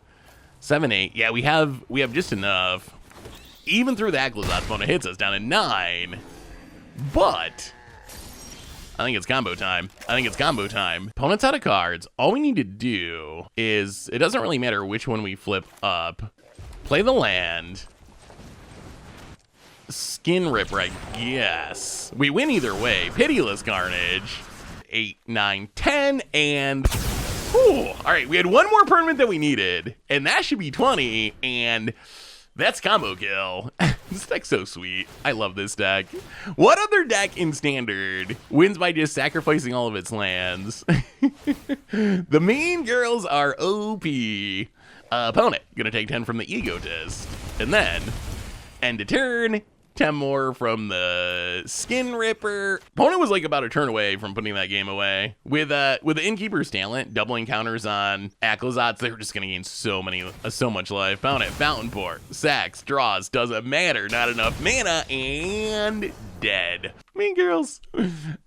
7, 8. Yeah, we have just enough. Even through the Aclazotz, opponent hits us down to 9. But I think it's combo time. Opponent's out of cards. All we need to do is, it doesn't really matter which one we flip up. Play the land. Skinripper, I guess. We win either way. Pitiless Carnage. 8, 9, 10, and... Whew. All right, we had one more permanent that we needed, and that should be 20, and that's combo kill. This deck's so sweet. I love this deck. What other deck in Standard wins by just sacrificing all of its lands? The Mean Girls are OP. Opponent, gonna take 10 from the Egotist, and then end of turn, 10 more from the Skinripper. Opponent was like about a turn away from putting that game away. With the Innkeeper's Talent, doubling counters on Aclazotz, they were just gonna gain so much life. Opponent, Fountain Port, sacks, draws, doesn't matter, not enough mana, and dead. Mean Girls.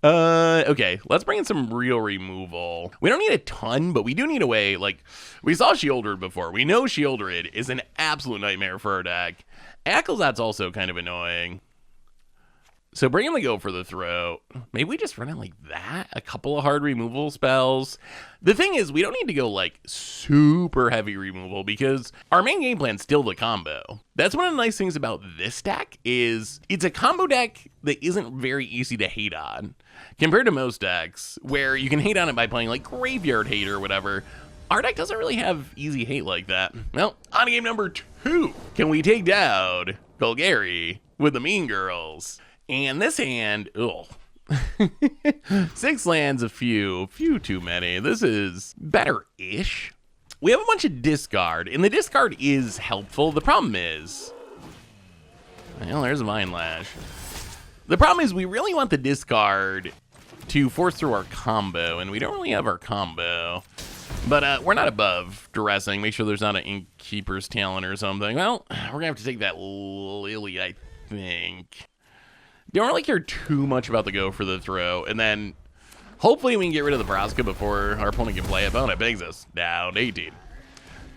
Okay, let's bring in some real removal. We don't need a ton, but we do need a way, like, we saw Shieldred before. We know Shieldred is an absolute nightmare for our deck. Aclazotz also kind of annoying. So bring him to go for the throat. Maybe we just run it like that? A couple of hard removal spells. The thing is, we don't need to go like super heavy removal because our main game plan's still the combo. That's one of the nice things about this deck is it's a combo deck that isn't very easy to hate on compared to most decks where you can hate on it by playing like Graveyard Hate or whatever. Our deck doesn't really have easy hate like that. Well, on to game number 2. Can we take down Golgari with the Mean Girls? And this hand, ugh. 6 lands, a few too many. This is better-ish. We have a bunch of discard, and the discard is helpful. The problem is, well, there's a Vine Lash. The problem is we really want the discard to force through our combo, and we don't really have our combo. But we're not above dressing. Make sure there's not an Innkeeper's Talent or something. Well, we're going to have to take that Lily, I think. Don't really care too much about the go for the throw. And then hopefully we can get rid of the Vraska before our opponent can play it. Opponent bangs us down 18.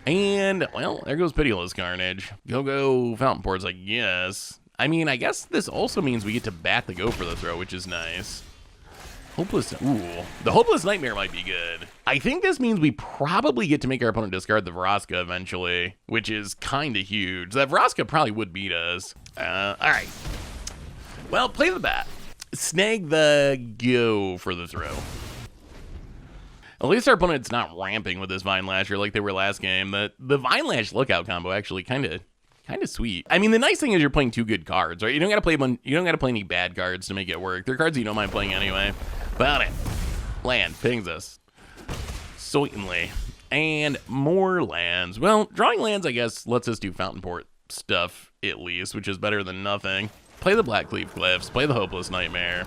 And, well, there goes Pitiless Carnage. Go Fountain Ports, I guess. I mean, I guess this also means we get to bat the go for the throw, which is nice. Hopeless, ooh, the Hopeless Nightmare might be good. I think this means we probably get to make our opponent discard the Vraska eventually, which is kind of huge. That Vraska probably would beat us. All right. Well, play the bat. Snag the go for the throw. At least our opponent's not ramping with this Vine Lasher like they were last game. The Vine Lash Lookout combo actually kind of sweet. I mean, the nice thing is you're playing 2 good cards, right? You don't gotta play any bad cards to make it work. They're cards you don't mind playing anyway. Found it. Land pings us. Certainly. And more lands. Well, drawing lands, I guess, lets us do Fountain Port stuff at least, which is better than nothing. Play the Blackleaf Glyphs, play the Hopeless Nightmare.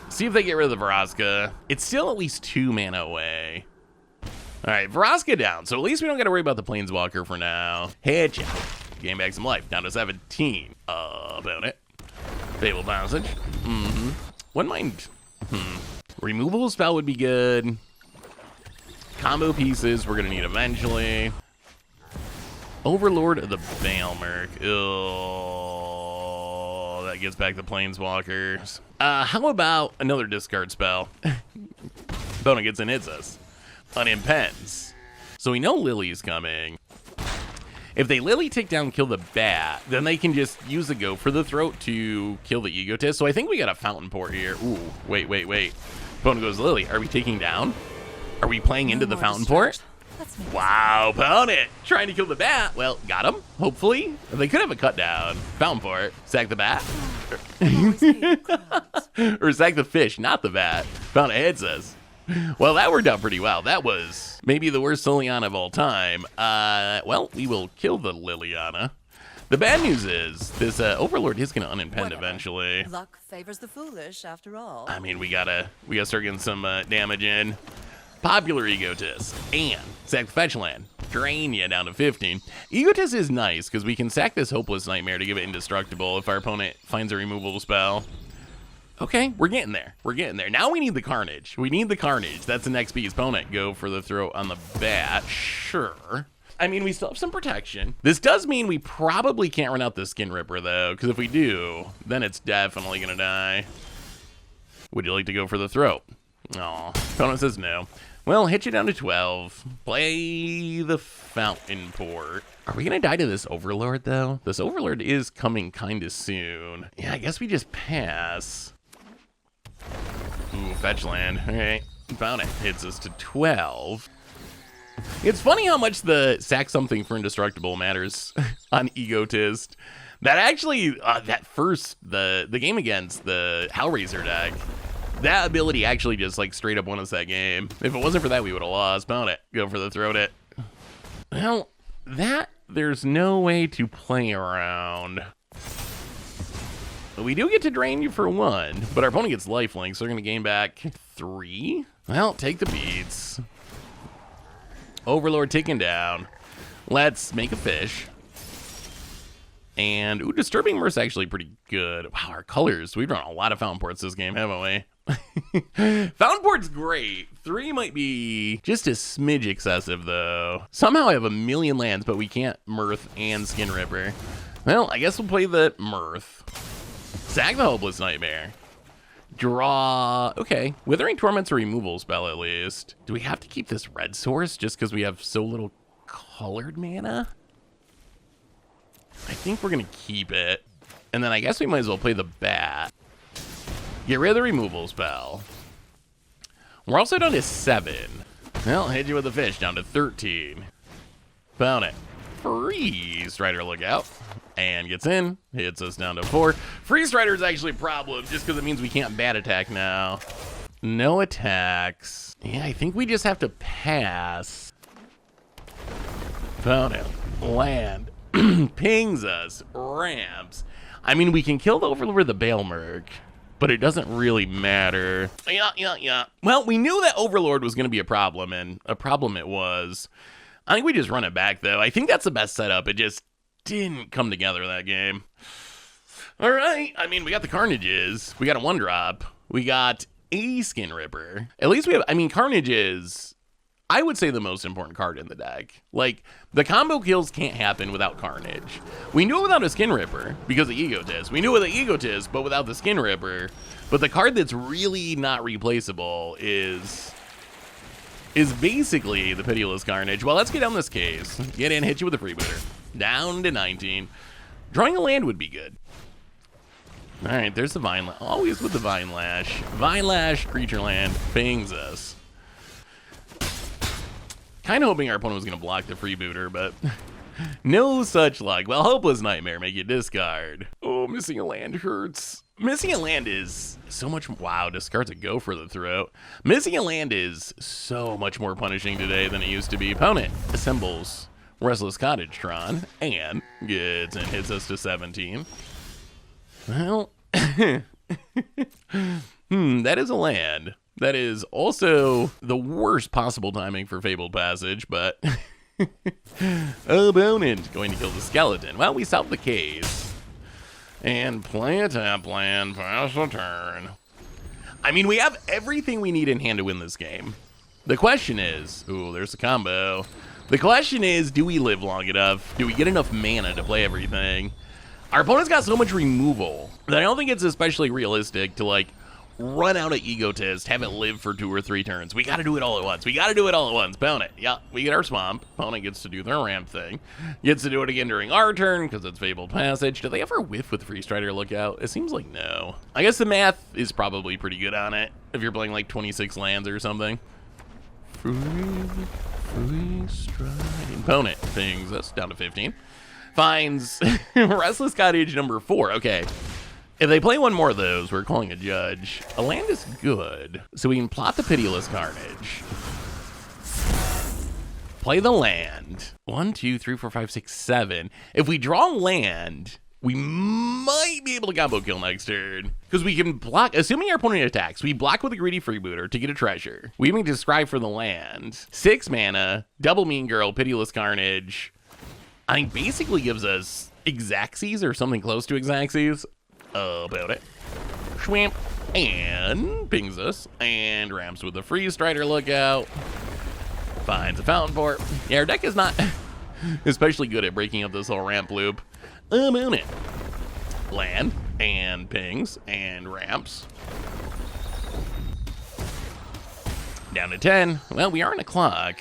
See if they get rid of the Vraska. It's still at least 2 mana away. All right, Vraska down, so at least we don't got to worry about the Planeswalker for now. Headshot. Gain back some life, down to 17. About it. Fabled Passage. Wouldn't mind. Removal spell would be good. Combo pieces we're going to need eventually. Overlord of the Baelmerk. Oh, that gets back the Planeswalkers. How about another discard spell? Bona gets and hits us. Unimpends. So we know Lily's coming. If they Lily take down kill the bat, then they can just use the Go for the Throat to kill the Egotist. So I think we got a Fountain Port here. Ooh, wait. Bona goes Lily. Are we taking down? Are we playing into the Fountain Port? Wow, opponent trying to kill the bat. Well, got him, hopefully. They could have a cut down. Fountain Port. Sack the bat. Or sack the fish, not the bat. Fountain hits us. Well, that worked out pretty well. That was maybe the worst Liliana of all time. Well, we will kill the Liliana. The bad news is this Overlord is going to unimpend eventually. Luck favors the foolish, after all. I mean, we gotta start getting some damage in. Popular Egotist and sack the fetch land. Drain you down to 15. Egotist is nice because we can sack this Hopeless Nightmare to give it indestructible if our opponent finds a removable spell. Okay, we're getting there. Now we need the Carnage. That's the next piece. Opponent, go for the throw on the bat. Sure. I mean, we still have some protection. This does mean we probably can't run out the Skinripper, though, because if we do, then it's definitely going to die. Would you like to go for the throat? Aw, opponent says no. Well, hit you down to 12. Play the Fountain Port. Are we going to die to this Overlord, though? This Overlord is coming kind of soon. Yeah, I guess we just pass. Ooh, fetch land. Okay, Fountain hits us to 12. It's funny how much the sack something for indestructible matters on Egotist. That actually, that first, the game against the Hellraiser deck, that ability actually just like straight up won us that game. If it wasn't for that, we would have lost. Pound it. Go for the throat it. Well, that there's no way to play around. We do get to drain you for 1, but our opponent gets lifelink, so we're going to gain back 3. Well, take the beats. Overlord taken down. Let's make a fish. And, ooh, Disturbing Mirth's actually pretty good. Wow, our colors. We've run a lot of Fountain Ports this game, haven't we? Fountain Port's great. 3 might be just a smidge excessive, though. Somehow I have 1,000,000 lands, but we can't Mirth and Skinripper. Well, I guess we'll play the Mirth. Sack the Hopeless Nightmare. Draw. Okay. Withering Torment's a removal spell, at least. Do we have to keep this red source just because we have so little colored mana? I think we're going to keep it. And then I guess we might as well play the bat. Get rid of the removal spell. We're also down to 7. Well, hit you with the fish, down to 13. Found it. Freeze Strider, look out. And gets in. Hits us down to 4. Freeze Strider is actually a problem just because it means we can't bat attack now. No attacks. Yeah, I think we just have to pass. Found it. Land. Pings us. Ramps. I mean, we can kill the Overlord of the Baelmerk, but it doesn't really matter. Yeah. Well, we knew that Overlord was going to be a problem, and a problem it was. I think we just run it back, though. I think that's the best setup. It just didn't come together that game. All right. I mean, we got the Carnages. We got a 1-drop. We got a Skinripper. At least we have, I mean, Carnage is, I would say, the most important card in the deck. Like, the combo kills can't happen without Carnage. We knew it without a Skinripper because of Egotist. We knew it with the Egotist, but without the Skinripper. But the card that's really not replaceable is basically the Pitiless Carnage. Well, let's get down this case. Get in, hit you with a freebooter. Down to 19. Drawing a land would be good. All right, there's the Vine Lash. Always with the Vine Lash. Vine Lash, creature land, pings us. Kind of hoping our opponent was going to block the freebooter, but no such luck. Well, Hopeless Nightmare, make you discard. Oh, missing a land hurts. Missing a land is so much, wow, discards a Go for the throat. Missing a land is so much more punishing today than it used to be. Opponent assembles Restless Cottage Tron, and gets and hits us to 17. Well, that is a land. That is also the worst possible timing for Fabled Passage, but opponent going to kill the skeleton. Well, we solved the case. And play a tap land, pass a turn. I mean, we have everything we need in hand to win this game. The question is, ooh, there's a combo. The question is, do we live long enough? Do we get enough mana to play everything? Our opponent's got so much removal that I don't think it's especially realistic to, like, run out of Egotist, have it live for 2 or 3 turns. We gotta do it all at once. We gotta do it all at once. Opponent, yeah, we get our swamp. Opponent gets to do their ramp thing. Gets to do it again during our turn, because it's Fabled Passage. Do they ever whiff with Free Strider Lookout? It seems like no. I guess the math is probably pretty good on it, if you're playing like 26 lands or something. Free Strider. Opponent pings us down to 15. Finds Restless Cottage number 4. Okay. If they play one more of those, we're calling a judge. A land is good, so we can plot the Pitiless Carnage. Play the land. 1, 2, 3, 4, 5, 6, 7. If we draw land, we might be able to combo kill next turn. Because we can block, assuming our opponent attacks, we block with a Greedy Freebooter to get a treasure. We even describe for the land. 6 mana, double Mean Girl, Pitiless Carnage. I think basically gives us Exaxes or something close to Exaxes. About it. Schwamp. And pings us. And ramps with the Free Strider Lookout. Finds a Fountain Port. Yeah, our deck is not especially good at breaking up this whole ramp loop. About it. Land. And pings. And ramps. Down to 10. Well, we are on a clock.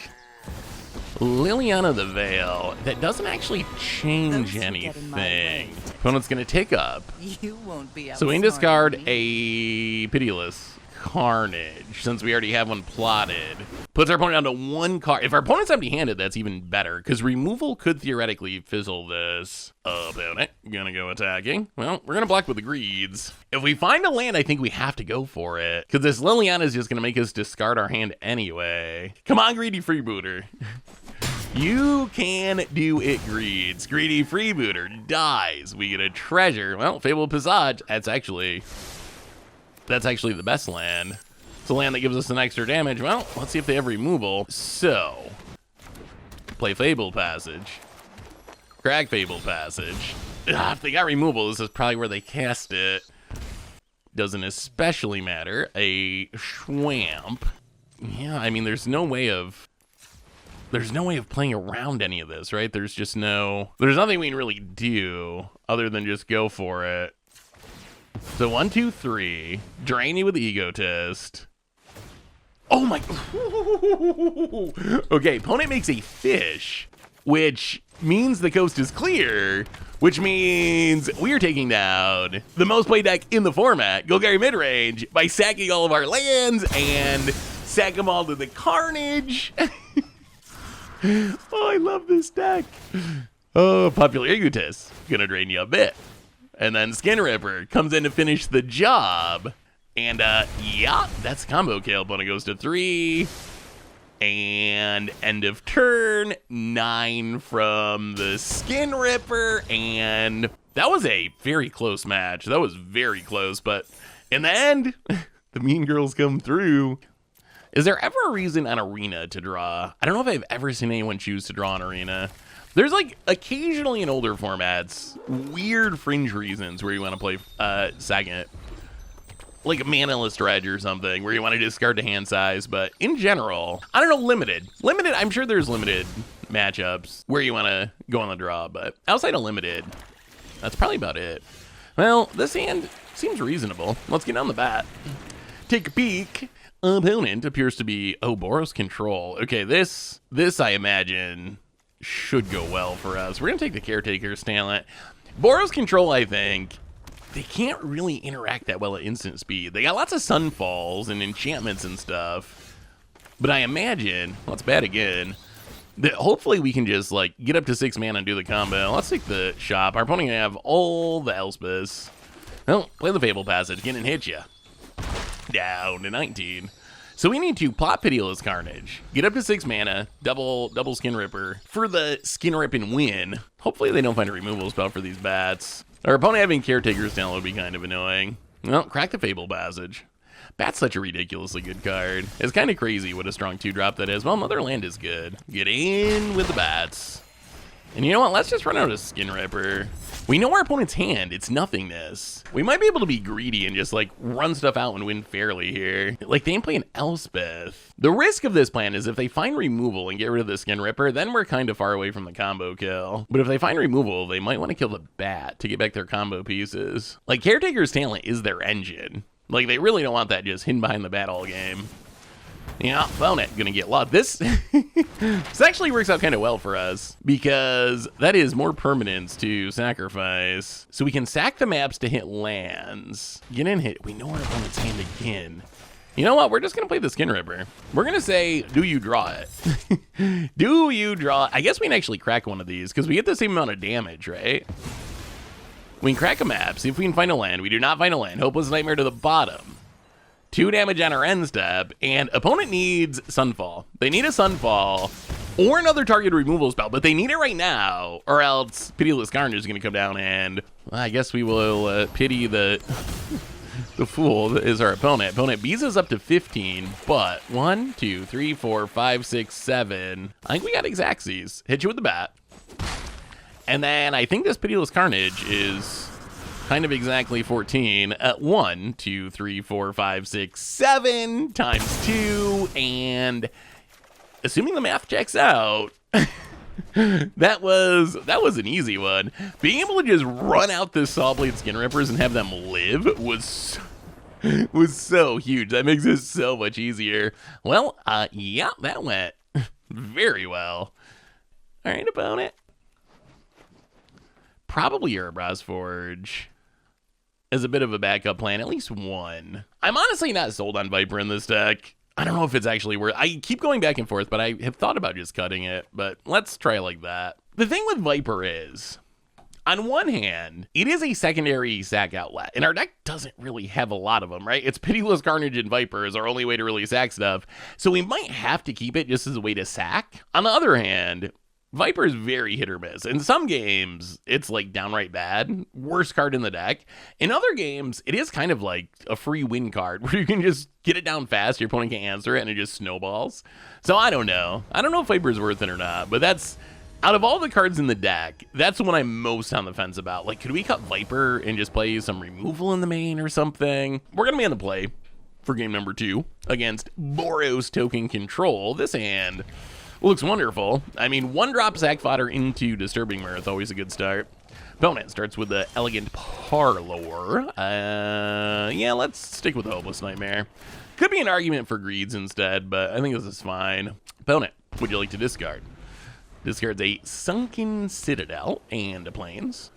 Liliana the Veil. That doesn't actually change anything. Opponent's going to take up. You won't be So we can discard a Pitiless Carnage, since we already have one plotted. Puts our opponent down to 1 card. If our opponent's empty-handed, that's even better, because removal could theoretically fizzle this. Opponent gonna go attacking. Well, we're gonna block with the Greeds. If we find a land, I think we have to go for it, because this Liliana is just gonna make us discard our hand anyway. Come on, Greedy Freebooter. You can do it, Greeds. Greedy Freebooter dies. We get a treasure. Well, Fabled Passage, that's actually the best land. It's a land that gives us an extra damage. Well, let's see if they have removal. So, play Fabled Passage. Crack Fabled Passage. If they got removal, this is probably where they cast it. Doesn't especially matter. A Schwamp. Yeah, I mean, there's no way of playing around any of this, right? There's nothing we can really do other than just go for it. So 1, 2, 3, drain you with the Egotist. Oh my, okay, opponent makes a fish, which means the coast is clear, which means we are taking down the most played deck in the format, Golgari Midrange, by sacking all of our lands and sack them all to the Carnage. Oh, I love this deck. Oh, Popular Egotist, gonna drain you a bit. And then Skinripper comes in to finish the job. And, yeah, that's combo kill. Opponent goes to 3. And end of turn, 9 from the Skinripper. And that was a very close match. That was very close. But in the end, the Mean Girls come through. Is there ever a reason on Arena to draw? I don't know if I've ever seen anyone choose to draw on Arena. There's, like, occasionally in older formats, weird fringe reasons where you want to play second. Like a Manaless Dredge or something, where you want to discard to hand size. But in general, I don't know, limited. Limited, I'm sure there's limited matchups where you want to go on the draw. But outside of limited, that's probably about it. Well, this hand seems reasonable. Let's get on the bat. Take a peek. Opponent appears to be, Boros Control. Okay, this I imagine should go well for us. We're going to take the Caretaker's talent. Boros Control, I think, they can't really interact that well at instant speed. They got lots of Sunfalls and enchantments and stuff. But I imagine, well, it's bad again, that hopefully we can just, like, get up to 6 mana and do the combo. Let's take the shop. Our opponent can have all the Elspeths. Well, play the Fabled Passage again and hit ya. Down to 19. So we need to plot Pitiless Carnage, get up to 6 mana, double Skinripper for the Skinrip and win. Hopefully they don't find a removal spell for these bats. Our opponent having Caretaker's Talent would be kind of annoying. Well, crack the Fable Passage. Bat's such a ridiculously good card. It's kind of crazy what a strong 2-drop that is. Well, Motherland is good. Get in with the bats. And you know what? Let's just run out of Skinripper. We know our opponent's hand. It's nothingness. We might be able to be greedy and just, like, run stuff out and win fairly here. Like, they ain't playing Elspeth. The risk of this plan is if they find removal and get rid of the Skinripper, then we're kind of far away from the combo kill. But if they find removal, they might want to kill the bat to get back their combo pieces. Like, Caretaker's Talent is their engine. Like, they really don't want that just hidden behind the bat all game. Yeah, opponent gonna get luck. This actually works out kind of well for us because that is more permanence to sacrifice. So we can sack the maps to hit lands. Get in hit. We know our opponent's hand again. You know what? We're just gonna play the Skinripper. We're gonna say, do you draw it? Do you draw it? I guess we can actually crack one of these because we get the same amount of damage, right? We can crack a map, see if we can find a land. We do not find a land. Hopeless Nightmare to the bottom. 2 damage on our end step, and opponent needs Sunfall. They need a Sunfall or another target removal spell, but they need it right now, or else Pitiless Carnage is going to come down, and well, I guess we will pity the fool that is our opponent. Opponent beats us up to 15, but 1, 2, 3, 4, 5, 6, 7. I think we got Xaxes. Hit you with the bat. And then I think this Pitiless Carnage is kind of exactly 14 at 1, 2, 3, 4, 5, 6, 7 times 2, and assuming the math checks out, that was an easy one. Being able to just run out the Sawblade Skinrippers and have them live was so huge. That makes it so much easier. Well, yeah, that went very well. All right, opponent. Probably Erebras Forge as a bit of a backup plan, at least one. I'm honestly not sold on Viper in this deck. I don't know if it's actually worth. I keep going back and forth, but I have thought about just cutting it, but let's try like that. The thing with Viper is, on one hand, it is a secondary sack outlet, and our deck doesn't really have a lot of them, right? It's Pitiless Carnage and Viper is our only way to really sack stuff, so we might have to keep it just as a way to sack. On the other hand, Viper is very hit or miss. In some games, it's like downright bad, worst card in the deck. In other games, it is kind of like a free win card where you can just get it down fast, your opponent can't answer it, and it just snowballs. So I don't know. I don't know if Viper is worth it or not, but that's, out of all the cards in the deck, that's the one I'm most on the fence about. Like, could we cut Viper and just play some removal in the main or something? We're going to be on the play for game number 2 against Boros Token Control. This hand looks wonderful. I mean, 1-drop sack fodder into Disturbing Mirth, always a good start. Opponent starts with the Elegant Parlor. Yeah, let's stick with the Hopeless Nightmare. Could be an argument for Greeds instead, but I think this is fine. Opponent, would you like to discard? Discards a Sunken Citadel and a Plains.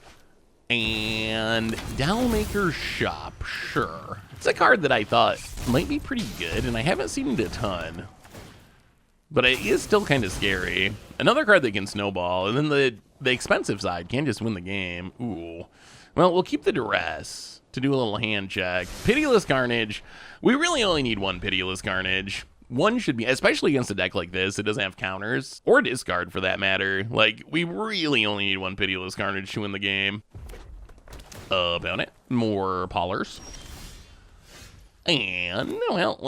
And Dowlmaker Shop, sure. It's a card that I thought might be pretty good, and I haven't seen it a ton. But it is still kind of scary. Another card that can snowball, and then the expensive side can just win the game. Ooh. Well, we'll keep the Duress to do a little hand check. Pitiless Carnage. We really only need one Pitiless Carnage. One should be, especially against a deck like this, it doesn't have counters, or discard for that matter. Like, we really only need one Pitiless Carnage to win the game. Opponent. More Pollers. And, well,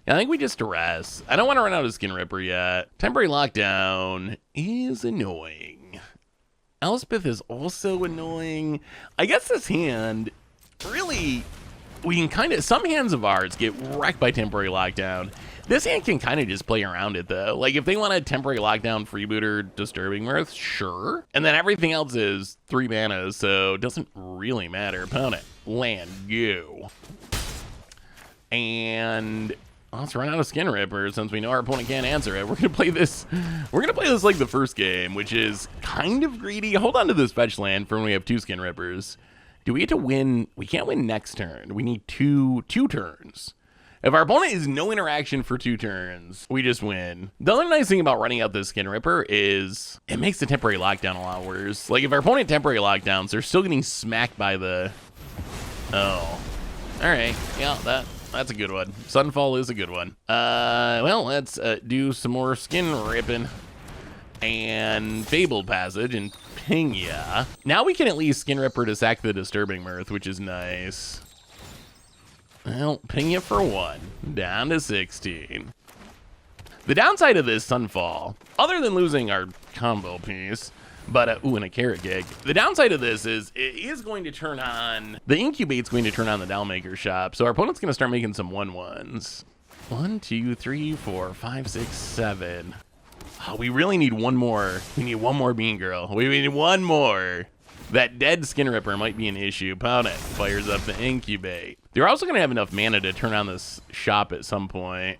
I think we just Duress. I don't want to run out of Skinripper yet. Temporary Lockdown is annoying. Elspeth is also annoying. I guess this hand, really, we can kind of, some hands of ours get wrecked by Temporary Lockdown. This hand can kind of just play around it, though. Like, if they want a Temporary Lockdown, Freebooter, Disturbing Mirth, sure. And then everything else is 3 mana, so it doesn't really matter. Opponent, land, go. And let's run out of Skinripper since we know our opponent can't answer it. We're gonna play this like the first game, which is kind of greedy. Hold on to this fetch land for when we have 2 Skinrippers. Do we get to win? We can't win next turn. We need two turns. If our opponent is no interaction for 2 turns, we just win. The other nice thing about running out this Skinripper is it makes the Temporary Lockdown a lot worse. Like, if our opponent Temporary Lockdowns, they're still getting smacked by the... Oh. Alright. Yeah, That's a good one. Sunfall is a good one. Well, let's do some more skin ripping and Fabled Passage and ping ya. Now we can at least Skinripper to sack the Disturbing Mirth, which is nice. Well, ping ya for 1, down to 16. The downside of this Sunfall, other than losing our combo piece, but, ooh, and a carrot gig. The downside of this is it is going to turn on, the Incubate's going to turn on the Downmaker shop, so our opponent's going to start making some 1-1s. 1, 2, 3, 4, 5, 6, 7. Oh, we really need one more. We need one more Bean Girl. We need one more. That dead Skinripper might be an issue. Opponent fires up the Incubate. They're also going to have enough mana to turn on this shop at some point.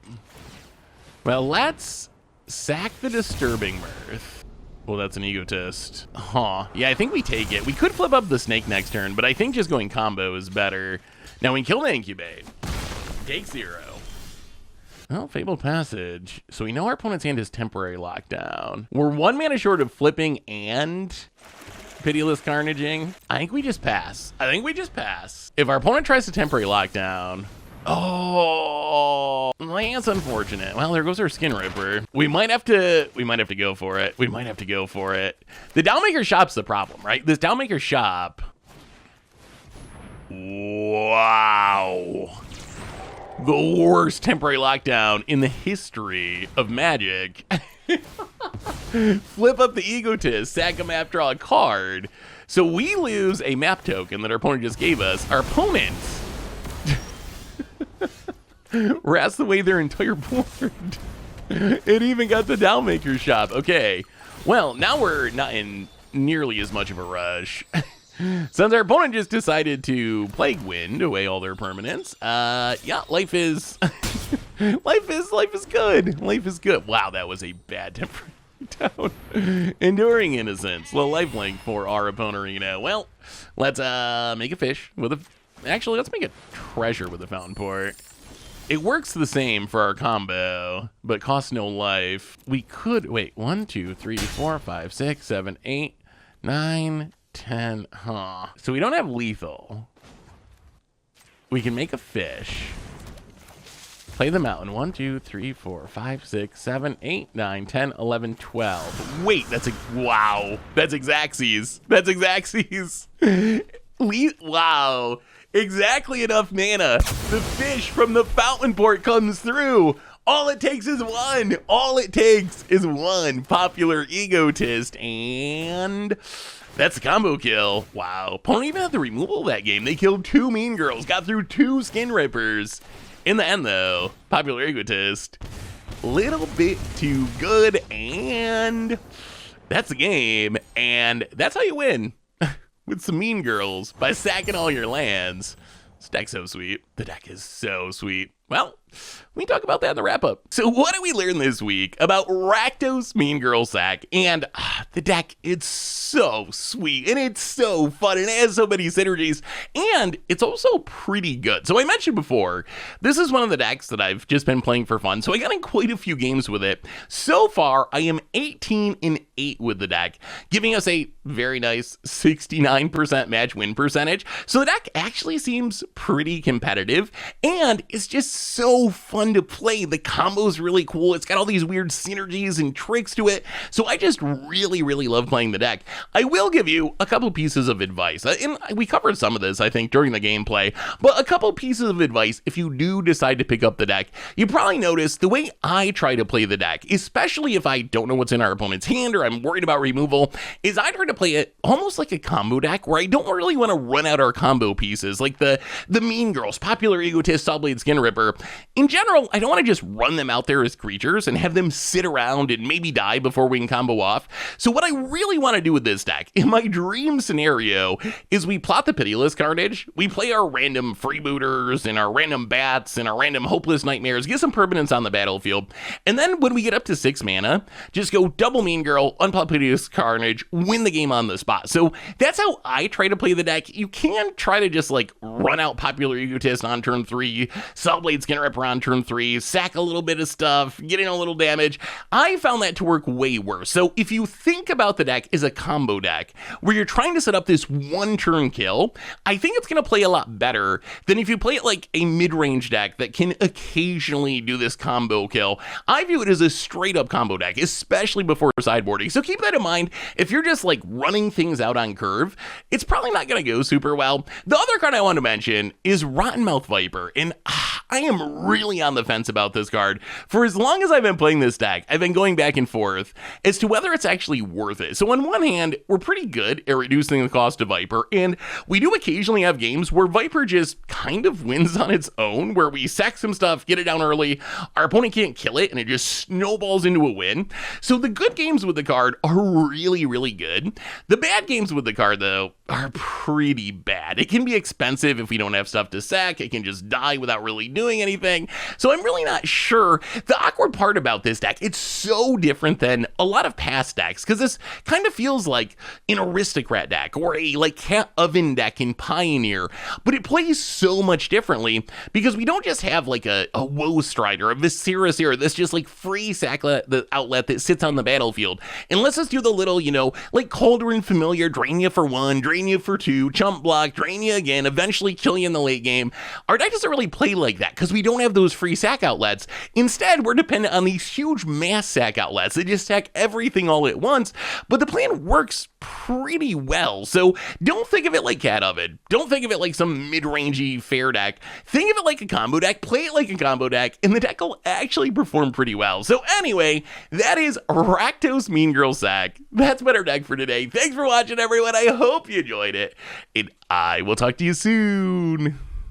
Well, let's sack the Disturbing Mirth. Well, that's an Egotist. Huh. Yeah, I think we take it. We could flip up the Snake next turn, but I think just going combo is better. Now we kill the Incubate. Take 0. Well, Fabled Passage. So we know our opponent's hand is temporary lockdown. We're 1 mana short of flipping and Pitiless Carnaging. I think we just pass. If our opponent tries to temporary lockdown, oh, that's unfortunate. Well, there goes our Skinripper. We might have to go for it. The Downmaker shop's the problem, right? This Downmaker shop. Wow. The worst temporary lockdown in the history of Magic. Flip up the Egotist, sack a map, draw a card. So we lose a map token that our opponent just gave us. Our opponent rats away their entire board. It even got the Downmaker shop. Okay. Well, now we're not in nearly as much of a rush. Since our opponent just decided to Plague Wind away all their permanents, yeah, life is good. Life is good. Wow, that was a bad temporary down. Enduring Innocence, low lifelink for our opponent. Well, let's make a fish with a. Actually, let's make a treasure with a Fountain Port. It works the same for our combo, but costs no life. We could wait. 1, 2, 3, 4, 5, 6, 7, 8, 9. 10, huh? So we don't have lethal. We can make a fish. Play the mountain. 1, 2, 3, 4, 5, 6, 7, 8, 9, 10, 11, 12. Wait, wow. That's Xaxes. Wow. Exactly enough mana. The fish from the Fountain Port comes through. All it takes is one. Popular Egotist, and that's the combo kill. Wow. Opponent even had the removal of that game. They killed 2 Mean Girls, got through 2 Skinrippers. In the end, though, Popular Egotist, little bit too good, and that's the game. And that's how you win with some Mean Girls, by sacking all your lands. This deck's so sweet. The deck is so sweet. Well, we can talk about that in the wrap-up. So what did we learn this week about Rakdos Mean Girl Sack? And the deck, it's so sweet, and it's so fun, and it has so many synergies, and it's also pretty good. So I mentioned before, this is one of the decks that I've just been playing for fun, so I got in quite a few games with it. So far, I am 18-8 with the deck, giving us a very nice 69% match win percentage. So the deck actually seems pretty competitive, and it's just so fun to play. The combo's really cool. It's got all these weird synergies and tricks to it. So I just really love playing the deck. I will give you a couple pieces of advice. And we covered some of this, I think, during the gameplay. But a couple pieces of advice if you do decide to pick up the deck. You probably noticed the way I try to play the deck, especially if I don't know what's in our opponent's hand or I'm worried about removal, is I try to play it almost like a combo deck where I don't really want to run out our combo pieces, like the Mean Girls, Popular Egotist, Sawblade, Skinripper. In general, I don't want to just run them out there as creatures and have them sit around and maybe die before we can combo off. So what I really want to do with this deck, in my dream scenario, is we plot the Pitiless Carnage, we play our random Freebooters and our random Bats and our random Hopeless Nightmares, get some permanents on the battlefield, and then when we get up to 6 mana, just go double Mean Girl, unplot Pitiless Carnage, win the game on the spot. So that's how I try to play the deck. You can try to just like run out Popular Egotist on turn 3, Sawblade played Skinripper on turn 3, sack a little bit of stuff, getting a little damage. I found that to work way worse. So if you think about the deck as a combo deck, where you're trying to set up this one turn kill, I think it's going to play a lot better than if you play it like a mid-range deck that can occasionally do this combo kill. I view it as a straight up combo deck, especially before sideboarding. So keep that in mind. If you're just like running things out on curve, it's probably not going to go super well. The other card I want to mention is Rottenmouth Viper, and I am really on the fence about this card. For as long as I've been playing this deck, I've been going back and forth as to whether it's actually worth it. So on one hand, we're pretty good at reducing the cost of Viper, and we do occasionally have games where Viper just kind of wins on its own, where we sack some stuff, get it down early, our opponent can't kill it, and it just snowballs into a win. So the good games with the card are really, really good. The bad games with the card, though, are pretty bad. It can be expensive if we don't have stuff to sack. It can just die without really doing anything. So I'm really not sure. The awkward part about this deck, it's so different than a lot of past decks, because this kind of feels like an aristocrat deck or a like cat oven deck in Pioneer, but it plays so much differently because we don't just have like a Woe Strider, a Viserys here, this just like free sack the outlet that sits on the battlefield and lets us do the little, like Cauldron Familiar, drain you for 1, drain you for 2, chump block, drain you again, eventually kill you in the late game. Our deck doesn't really play like that because we don't have those free sack outlets. Instead, we're dependent on these huge mass sack outlets that just sack everything all at once, but the plan works pretty well. So don't think of it like Cat Oven. Don't think of it like some mid-rangey fair deck. Think of it like a combo deck, play it like a combo deck, and the deck will actually perform pretty well. So anyway, that is Rakdos Mean Girl Sack. That's been our deck for today. Thanks for watching, everyone. I hope you enjoyed it, and I will talk to you soon.